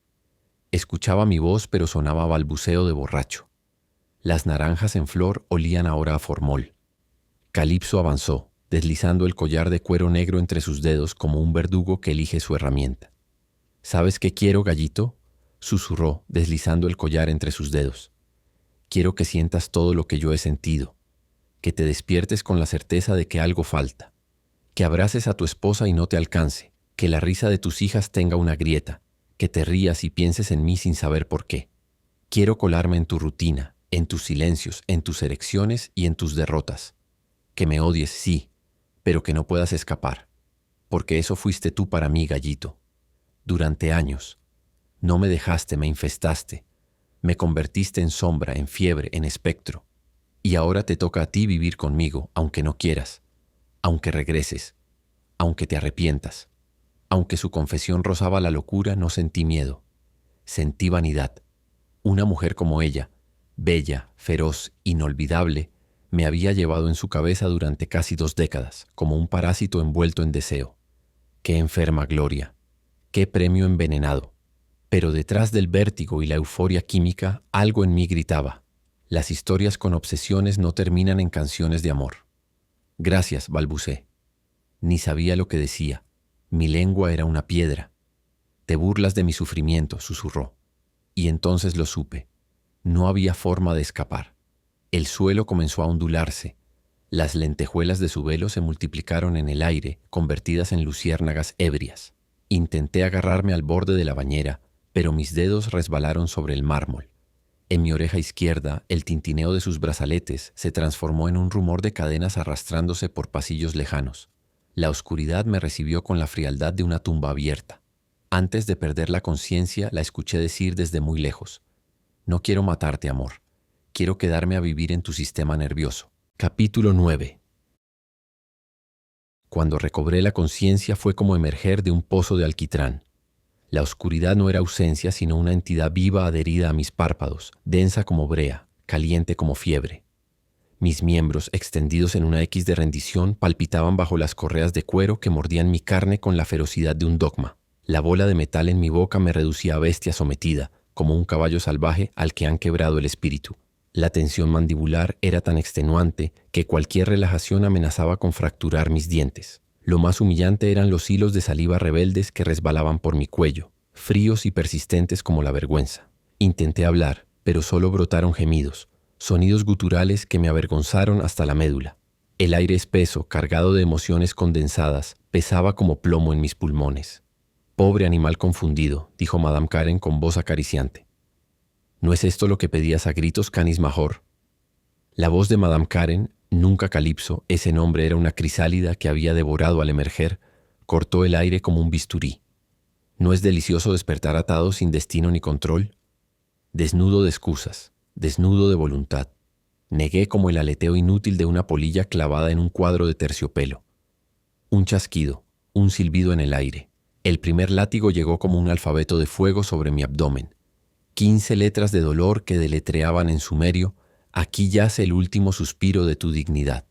Speaker 1: Escuchaba mi voz pero sonaba balbuceo de borracho. Las naranjas en flor olían ahora a formol. Calipso avanzó, deslizando el collar de cuero negro entre sus dedos como un verdugo que elige su herramienta. «¿Sabes qué quiero, gallito?», susurró, deslizando el collar entre sus dedos. «Quiero que sientas todo lo que yo he sentido, que te despiertes con la certeza de que algo falta, que abraces a tu esposa y no te alcance, que la risa de tus hijas tenga una grieta, que te rías y pienses en mí sin saber por qué. Quiero colarme en tu rutina, en tus silencios, en tus erecciones y en tus derrotas. Que me odies, sí, pero que no puedas escapar, porque eso fuiste tú para mí, gallito. Durante años. No me dejaste, me infestaste. Me convertiste en sombra, en fiebre, en espectro. Y ahora te toca a ti vivir conmigo, aunque no quieras, aunque regreses, aunque te arrepientas». Aunque su confesión rozaba la locura, no sentí miedo. Sentí vanidad. Una mujer como ella, bella, feroz, inolvidable, me había llevado en su cabeza durante casi 2 décadas, como un parásito envuelto en deseo. Qué enferma gloria, qué premio envenenado. Pero detrás del vértigo y la euforia química, algo en mí gritaba. Las historias con obsesiones no terminan en canciones de amor. «Gracias», balbucé. Ni sabía lo que decía. Mi lengua era una piedra. «Te burlas de mi sufrimiento», susurró. Y entonces lo supe. No había forma de escapar. El suelo comenzó a ondularse. Las lentejuelas de su velo se multiplicaron en el aire, convertidas en luciérnagas ebrias. Intenté agarrarme al borde de la bañera, pero mis dedos resbalaron sobre el mármol. En mi oreja izquierda, el tintineo de sus brazaletes se transformó en un rumor de cadenas arrastrándose por pasillos lejanos. La oscuridad me recibió con la frialdad de una tumba abierta. Antes de perder la conciencia, la escuché decir desde muy lejos: «No quiero matarte, amor. Quiero quedarme a vivir en tu sistema nervioso». Capítulo 9. Cuando recobré la conciencia fue como emerger de un pozo de alquitrán. La oscuridad no era ausencia, sino una entidad viva adherida a mis párpados, densa como brea, caliente como fiebre. Mis miembros, extendidos en una X de rendición, palpitaban bajo las correas de cuero que mordían mi carne con la ferocidad de un dogma. La bola de metal en mi boca me reducía a bestia sometida, como un caballo salvaje al que han quebrado el espíritu. La tensión mandibular era tan extenuante que cualquier relajación amenazaba con fracturar mis dientes. Lo más humillante eran los hilos de saliva rebeldes que resbalaban por mi cuello, fríos y persistentes como la vergüenza. Intenté hablar, pero solo brotaron gemidos, sonidos guturales que me avergonzaron hasta la médula. El aire espeso, cargado de emociones condensadas, pesaba como plomo en mis pulmones. «Pobre animal confundido», dijo Madame Karen con voz acariciante. «¿No es esto lo que pedías a gritos, Canis Major?» La voz de Madame Karen, nunca Calipso, ese nombre era una crisálida que había devorado al emerger, cortó el aire como un bisturí. ¿No es delicioso despertar atado sin destino ni control? Desnudo de excusas, desnudo de voluntad. Negué como el aleteo inútil de una polilla clavada en un cuadro de terciopelo. Un chasquido, un silbido en el aire. El primer látigo llegó como un alfabeto de fuego sobre mi abdomen. 15 letras de dolor que deletreaban en sumerio: «Aquí yace el último suspiro de tu dignidad».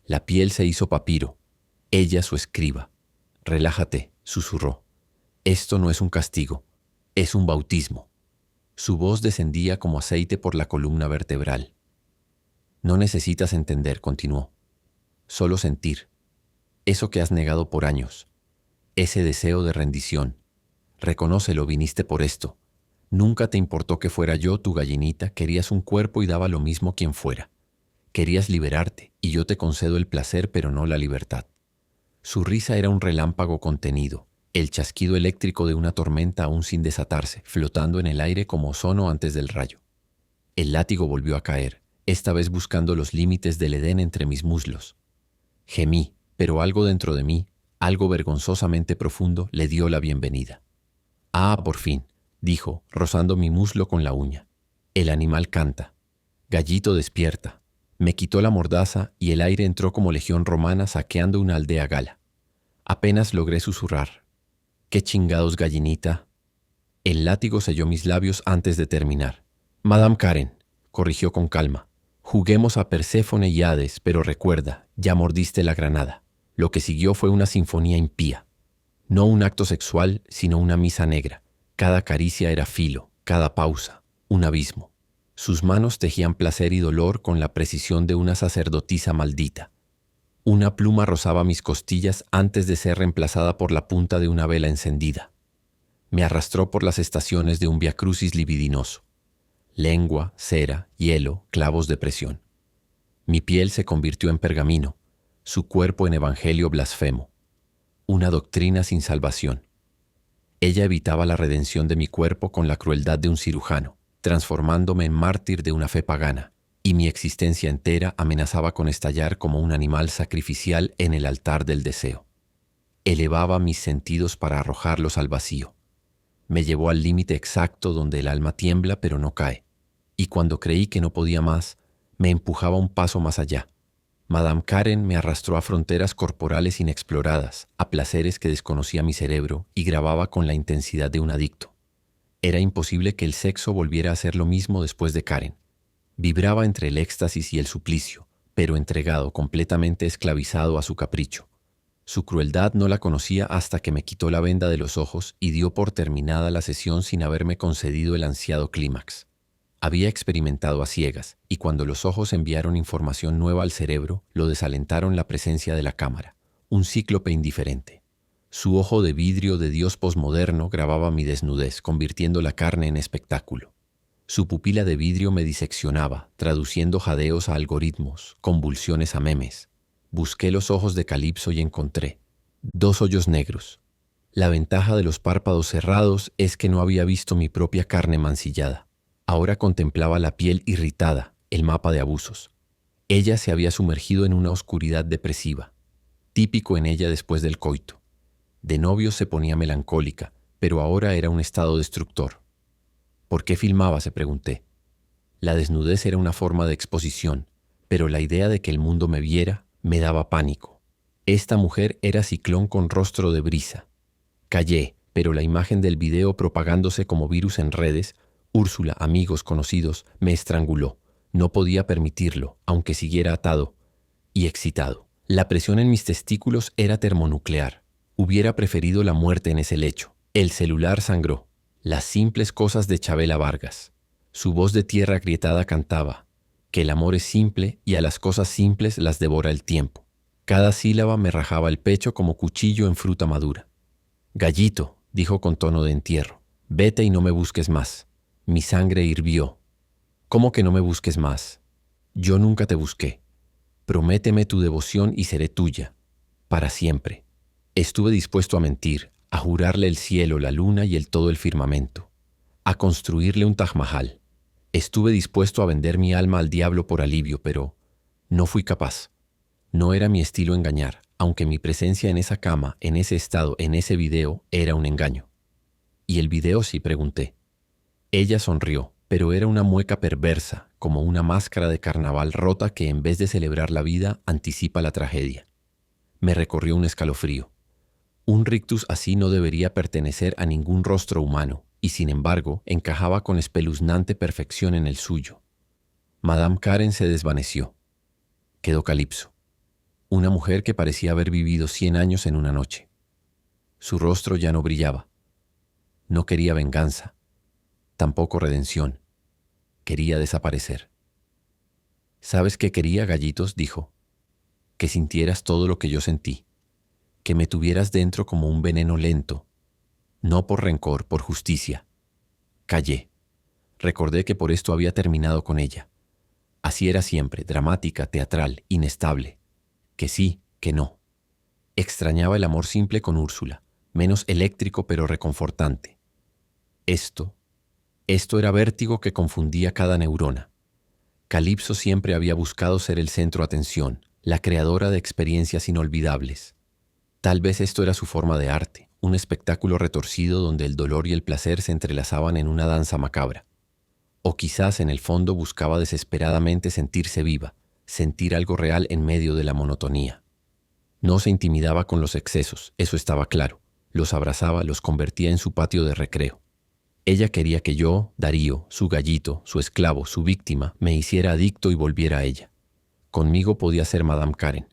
Speaker 1: La piel se hizo papiro, ella su escriba. «Relájate», susurró. «Esto no es un castigo, es un bautismo». Su voz descendía como aceite por la columna vertebral. «No necesitas entender», continuó. «Solo sentir. Eso que has negado por años. Ese deseo de rendición. Reconócelo, viniste por esto. Nunca te importó que fuera yo tu gallinita, querías un cuerpo y daba lo mismo quien fuera. Querías liberarte, y yo te concedo el placer pero no la libertad». Su risa era un relámpago contenido, el chasquido eléctrico de una tormenta aún sin desatarse, flotando en el aire como ozono antes del rayo. El látigo volvió a caer, esta vez buscando los límites del Edén entre mis muslos. Gemí, pero algo dentro de mí, algo vergonzosamente profundo, le dio la bienvenida. «Ah, por fin», dijo, rozando mi muslo con la uña. «El animal canta. Gallito despierta». Me quitó la mordaza y el aire entró como legión romana saqueando una aldea gala. Apenas logré susurrar: «¿Qué chingados, gallinita?». El látigo selló mis labios antes de terminar. «Madame Karen», corrigió con calma, «juguemos a Perséfone y Hades, pero recuerda, ya mordiste la granada». Lo que siguió fue una sinfonía impía. No un acto sexual, sino una misa negra. Cada caricia era filo, cada pausa, un abismo. Sus manos tejían placer y dolor con la precisión de una sacerdotisa maldita. Una pluma rozaba mis costillas antes de ser reemplazada por la punta de una vela encendida. Me arrastró por las estaciones de un viacrucis libidinoso. Lengua, cera, hielo, clavos de presión. Mi piel se convirtió en pergamino, su cuerpo en evangelio blasfemo. Una doctrina sin salvación. Ella evitaba la redención de mi cuerpo con la crueldad de un cirujano, transformándome en mártir de una fe pagana, y mi existencia entera amenazaba con estallar como un animal sacrificial en el altar del deseo. Elevaba mis sentidos para arrojarlos al vacío. Me llevó al límite exacto donde el alma tiembla pero no cae, y cuando creí que no podía más, me empujaba un paso más allá. Madame Karen me arrastró a fronteras corporales inexploradas, a placeres que desconocía mi cerebro y grababa con la intensidad de un adicto. Era imposible que el sexo volviera a ser lo mismo después de Karen. Vibraba entre el éxtasis y el suplicio, pero entregado, completamente esclavizado a su capricho. Su crueldad no la conocía hasta que me quitó la venda de los ojos y dio por terminada la sesión sin haberme concedido el ansiado clímax. Había experimentado a ciegas, y cuando los ojos enviaron información nueva al cerebro, lo desalentaron la presencia de la cámara, un cíclope indiferente. Su ojo de vidrio de dios posmoderno grababa mi desnudez, convirtiendo la carne en espectáculo. Su pupila de vidrio me diseccionaba, traduciendo jadeos a algoritmos, convulsiones a memes. Busqué los ojos de Calipso y encontré 2 hoyos negros. La ventaja de los párpados cerrados es que no había visto mi propia carne mancillada. Ahora contemplaba la piel irritada, el mapa de abusos. Ella se había sumergido en una oscuridad depresiva, típico en ella después del coito. De novio se ponía melancólica, pero ahora era un estado destructor. ¿Por qué filmaba?, se pregunté. La desnudez era una forma de exposición, pero la idea de que el mundo me viera me daba pánico. Esta mujer era Ciclón con rostro de brisa. Callé, pero la imagen del video propagándose como virus en redes, Úrsula, amigos, conocidos, me estranguló. No podía permitirlo, aunque siguiera atado y excitado. La presión en mis testículos era termonuclear. Hubiera preferido la muerte en ese lecho. El celular sangró. Las simples cosas de Chabela Vargas. Su voz de tierra agrietada cantaba que el amor es simple y a las cosas simples las devora el tiempo. Cada sílaba me rajaba el pecho como cuchillo en fruta madura. «Gallito», dijo con tono de entierro, «vete y no me busques más». Mi sangre hirvió. «¿Cómo que no me busques más? Yo nunca te busqué. Prométeme tu devoción y seré tuya, para siempre». Estuve dispuesto a mentir, a jurarle el cielo, la luna y todo el firmamento, a construirle un Taj Mahal. Estuve dispuesto a vender mi alma al diablo por alivio, pero no fui capaz. No era mi estilo engañar, aunque mi presencia en esa cama, en ese estado, en ese video, era un engaño. ¿Y el video sí?, pregunté. Ella sonrió, pero era una mueca perversa, como una máscara de carnaval rota que en vez de celebrar la vida, anticipa la tragedia. Me recorrió un escalofrío. Un rictus así no debería pertenecer a ningún rostro humano, y sin embargo encajaba con espeluznante perfección en el suyo. Madame Karen se desvaneció. Quedó Calipso, una mujer que parecía haber vivido 100 años en una noche. Su rostro ya no brillaba. No quería venganza, tampoco redención. Quería desaparecer. «¿Sabes qué quería, Gallitos?», dijo. «Que sintieras todo lo que yo sentí, que me tuvieras dentro como un veneno lento, no por rencor, por justicia». Callé. Recordé que por esto había terminado con ella. Así era siempre, dramática, teatral, inestable. Que sí, que no. Extrañaba el amor simple con Úrsula, menos eléctrico pero reconfortante. Esto era vértigo que confundía cada neurona. Calipso siempre había buscado ser el centro de atención, la creadora de experiencias inolvidables. Tal vez esto era su forma de arte, un espectáculo retorcido donde el dolor y el placer se entrelazaban en una danza macabra. O quizás en el fondo buscaba desesperadamente sentirse viva, sentir algo real en medio de la monotonía. No se intimidaba con los excesos, eso estaba claro. Los abrazaba, los convertía en su patio de recreo. Ella quería que yo, Darío, su gallito, su esclavo, su víctima, me hiciera adicto y volviera a ella. Conmigo podía ser Madame Karen.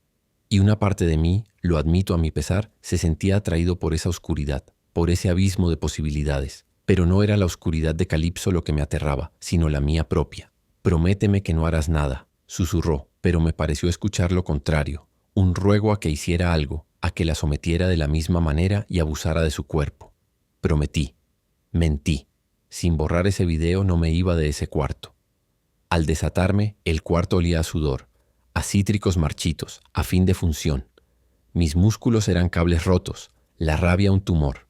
Speaker 1: Y una parte de mí, lo admito a mi pesar, se sentía atraído por esa oscuridad, por ese abismo de posibilidades. Pero no era la oscuridad de Calipso lo que me aterraba, sino la mía propia. «Prométeme que no harás nada», susurró, pero me pareció escuchar lo contrario, un ruego a que hiciera algo, a que la sometiera de la misma manera y abusara de su cuerpo. Prometí. Mentí. Sin borrar ese video no me iba de ese cuarto. Al desatarme, el cuarto olía a sudor, a cítricos marchitos, a fin de función. Mis músculos eran cables rotos, la rabia un tumor.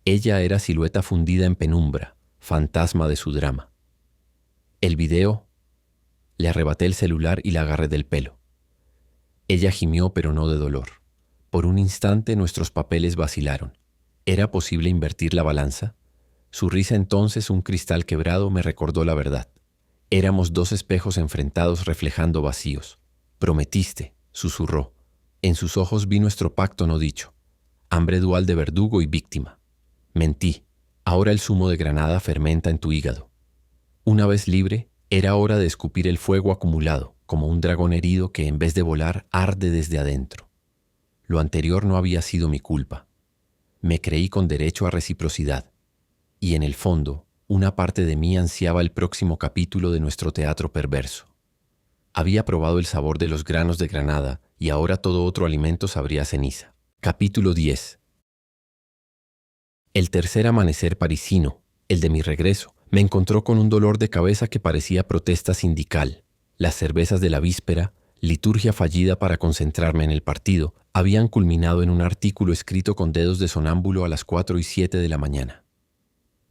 Speaker 1: Ella era silueta fundida en penumbra, fantasma de su drama. El video. Le arrebaté el celular y la agarré del pelo. Ella gimió, pero no de dolor. Por un instante nuestros papeles vacilaron. ¿Era posible invertir la balanza? Su risa entonces, un cristal quebrado, me recordó la verdad. Éramos dos espejos enfrentados reflejando vacíos. «Prometiste», susurró. En sus ojos vi nuestro pacto no dicho. Hambre dual de verdugo y víctima. Mentí. Ahora el zumo de granada fermenta en tu hígado. Una vez libre, era hora de escupir el fuego acumulado, como un dragón herido que en vez de volar arde desde adentro. Lo anterior no había sido mi culpa. Me creí con derecho a reciprocidad. Y en el fondo, una parte de mí ansiaba el próximo capítulo de nuestro teatro perverso. Había probado el sabor de los granos de granada y ahora todo otro alimento sabría a ceniza. Capítulo 10. El tercer amanecer parisino, el de mi regreso, me encontró con un dolor de cabeza que parecía protesta sindical. Las cervezas de la víspera, liturgia fallida para concentrarme en el partido, habían culminado en un artículo escrito con dedos de sonámbulo a las 4:07 de la mañana.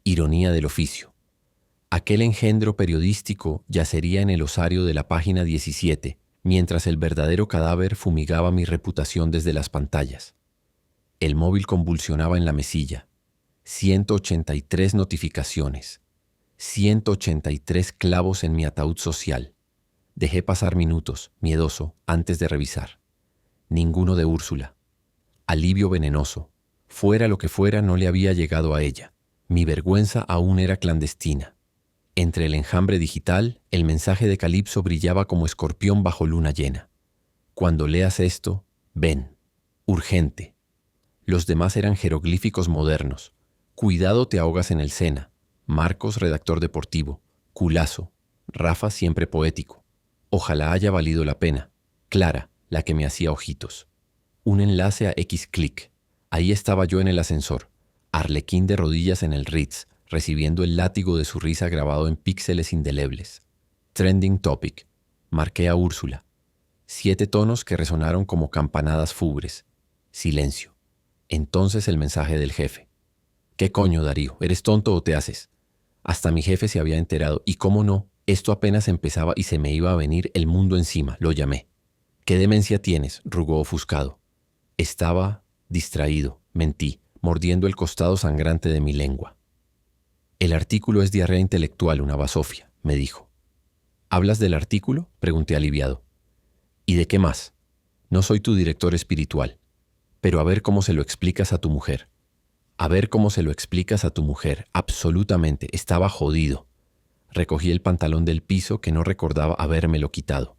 Speaker 1: Ironía del oficio. Aquel engendro periodístico yacería en el osario de la página 17, mientras el verdadero cadáver fumigaba mi reputación desde las pantallas. El móvil convulsionaba en la mesilla. 183 notificaciones. 183 clavos en mi ataúd social. Dejé pasar minutos, miedoso, antes de revisar. Ninguno de Úrsula. Alivio venenoso. Fuera lo que fuera, no le había llegado a ella. Mi vergüenza aún era clandestina. Entre el enjambre digital, el mensaje de Calipso brillaba como escorpión bajo luna llena. Cuando leas esto, ven. Urgente. Los demás eran jeroglíficos modernos. Cuidado, te ahogas en el Sena. Marcos, redactor deportivo. Culazo. Rafa, siempre poético. Ojalá haya valido la pena. Clara, la que me hacía ojitos. Un enlace a X-Click. Ahí estaba yo en el ascensor. Arlequín de rodillas en el Ritz, recibiendo el látigo de su risa grabado en píxeles indelebles. Trending topic. Marqué a Úrsula. 7 tonos que resonaron como campanadas fúbres. Silencio. Entonces el mensaje del jefe. ¿Qué coño, Darío? ¿Eres tonto o te haces? Hasta mi jefe se había enterado, y cómo no, esto apenas empezaba y se me iba a venir el mundo encima, lo llamé. ¿Qué demencia tienes?, rugó ofuscado. Estaba distraído, mentí, mordiendo el costado sangrante de mi lengua. El artículo es diarrea intelectual, una basofia, me dijo. ¿Hablas del artículo?, pregunté aliviado. ¿Y de qué más? No soy tu director espiritual, pero a ver cómo se lo explicas a tu mujer. A ver cómo se lo explicas a tu mujer. Absolutamente, estaba jodido. Recogí el pantalón del piso que no recordaba habérmelo quitado.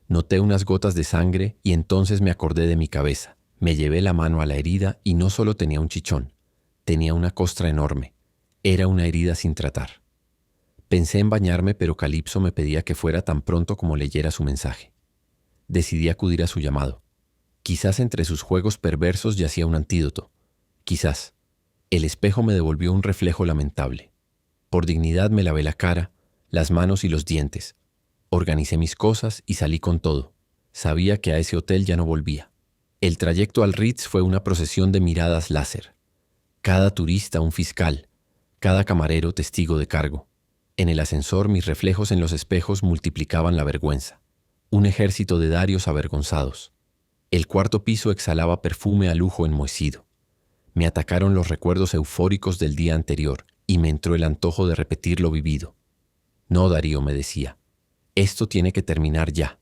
Speaker 1: Noté unas gotas de sangre y entonces me acordé de mi cabeza. Me llevé la mano a la herida y no solo tenía un chichón, tenía una costra enorme. Era una herida sin tratar. Pensé en bañarme, pero Calipso me pedía que fuera tan pronto como leyera su mensaje. Decidí acudir a su llamado. Quizás entre sus juegos perversos yacía un antídoto. Quizás. El espejo me devolvió un reflejo lamentable. Por dignidad me lavé la cara, las manos y los dientes. Organicé mis cosas y salí con todo. Sabía que a ese hotel ya no volvía. El trayecto al Ritz fue una procesión de miradas láser. Cada turista un fiscal, cada camarero testigo de cargo. En el ascensor mis reflejos en los espejos multiplicaban la vergüenza. Un ejército de Darios avergonzados. El cuarto piso exhalaba perfume a lujo enmohecido. Me atacaron los recuerdos eufóricos del día anterior y me entró el antojo de repetir lo vivido. No, Darío, me decía. Esto tiene que terminar ya.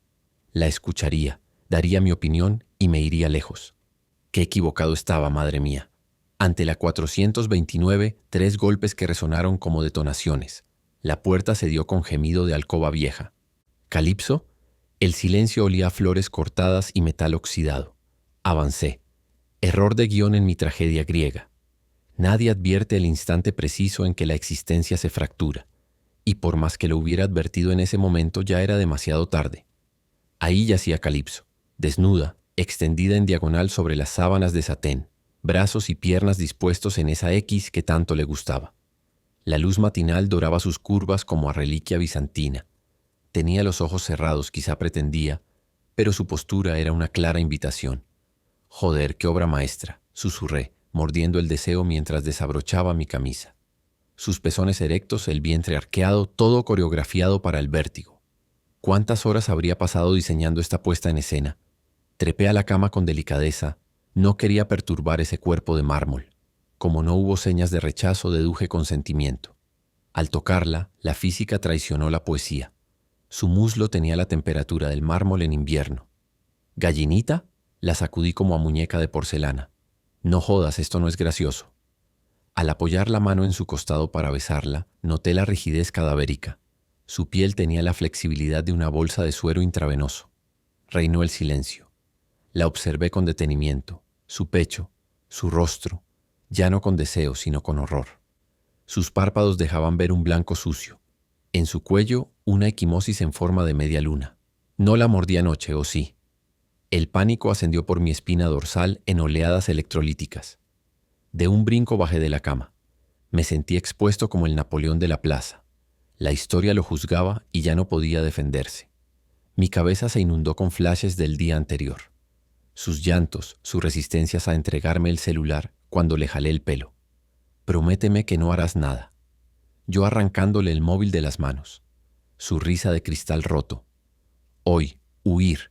Speaker 1: La escucharía, daría mi opinión y me iría lejos. Qué equivocado estaba, madre mía. Ante la 429, 3 golpes que resonaron como detonaciones. La puerta se dio con gemido de alcoba vieja. ¿Calipso? El silencio olía a flores cortadas y metal oxidado. Avancé. Error de guión en mi tragedia griega. Nadie advierte el instante preciso en que la existencia se fractura, y por más que lo hubiera advertido en ese momento ya era demasiado tarde. Ahí yacía Calipso, desnuda, extendida en diagonal sobre las sábanas de satén, brazos y piernas dispuestos en esa X que tanto le gustaba. La luz matinal doraba sus curvas como a reliquia bizantina. Tenía los ojos cerrados, quizá pretendía, pero su postura era una clara invitación. Joder, qué obra maestra, susurré, mordiendo el deseo mientras desabrochaba mi camisa. Sus pezones erectos, el vientre arqueado, todo coreografiado para el vértigo. ¿Cuántas horas habría pasado diseñando esta puesta en escena? Trepé a la cama con delicadeza. No quería perturbar ese cuerpo de mármol. Como no hubo señas de rechazo, deduje consentimiento. Al tocarla, la física traicionó la poesía. Su muslo tenía la temperatura del mármol en invierno. ¿Gallinita? La sacudí como a muñeca de porcelana. No jodas, esto no es gracioso. Al apoyar la mano en su costado para besarla, noté la rigidez cadavérica. Su piel tenía la flexibilidad de una bolsa de suero intravenoso. Reinó el silencio. La observé con detenimiento. Su pecho, su rostro, ya no con deseo, sino con horror. Sus párpados dejaban ver un blanco sucio. En su cuello, una equimosis en forma de media luna. No la mordí anoche, ¿o sí? El pánico ascendió por mi espina dorsal en oleadas electrolíticas. De un brinco bajé de la cama. Me sentí expuesto como el Napoleón de la plaza. La historia lo juzgaba y ya no podía defenderse. Mi cabeza se inundó con flashes del día anterior. Sus llantos, sus resistencias a entregarme el celular cuando le jalé el pelo. Prométeme que no harás nada. Yo arrancándole el móvil de las manos. Su risa de cristal roto. Hoy, huir.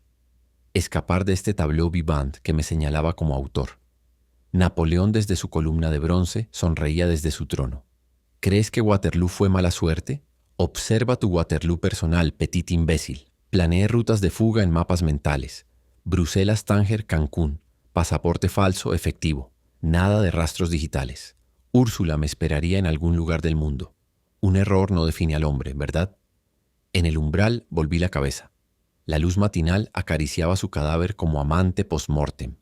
Speaker 1: Escapar de este tableau vivant que me señalaba como autor. Napoleón desde su columna de bronce sonreía desde su trono. ¿Crees que Waterloo fue mala suerte? Observa tu Waterloo personal, petit imbécil. Planeé rutas de fuga en mapas mentales. Bruselas, Tánger, Cancún. Pasaporte falso, efectivo. Nada de rastros digitales. Úrsula me esperaría en algún lugar del mundo. Un error no define al hombre, ¿verdad? En el umbral volví la cabeza. La luz matinal acariciaba su cadáver como amante post-mortem.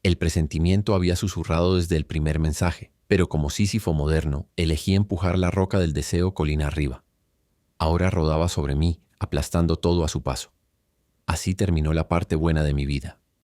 Speaker 1: El presentimiento había susurrado desde el primer mensaje, pero como Sísifo moderno, elegí empujar la roca del deseo colina arriba. Ahora rodaba sobre mí, aplastando todo a su paso. Así terminó la parte buena de mi vida.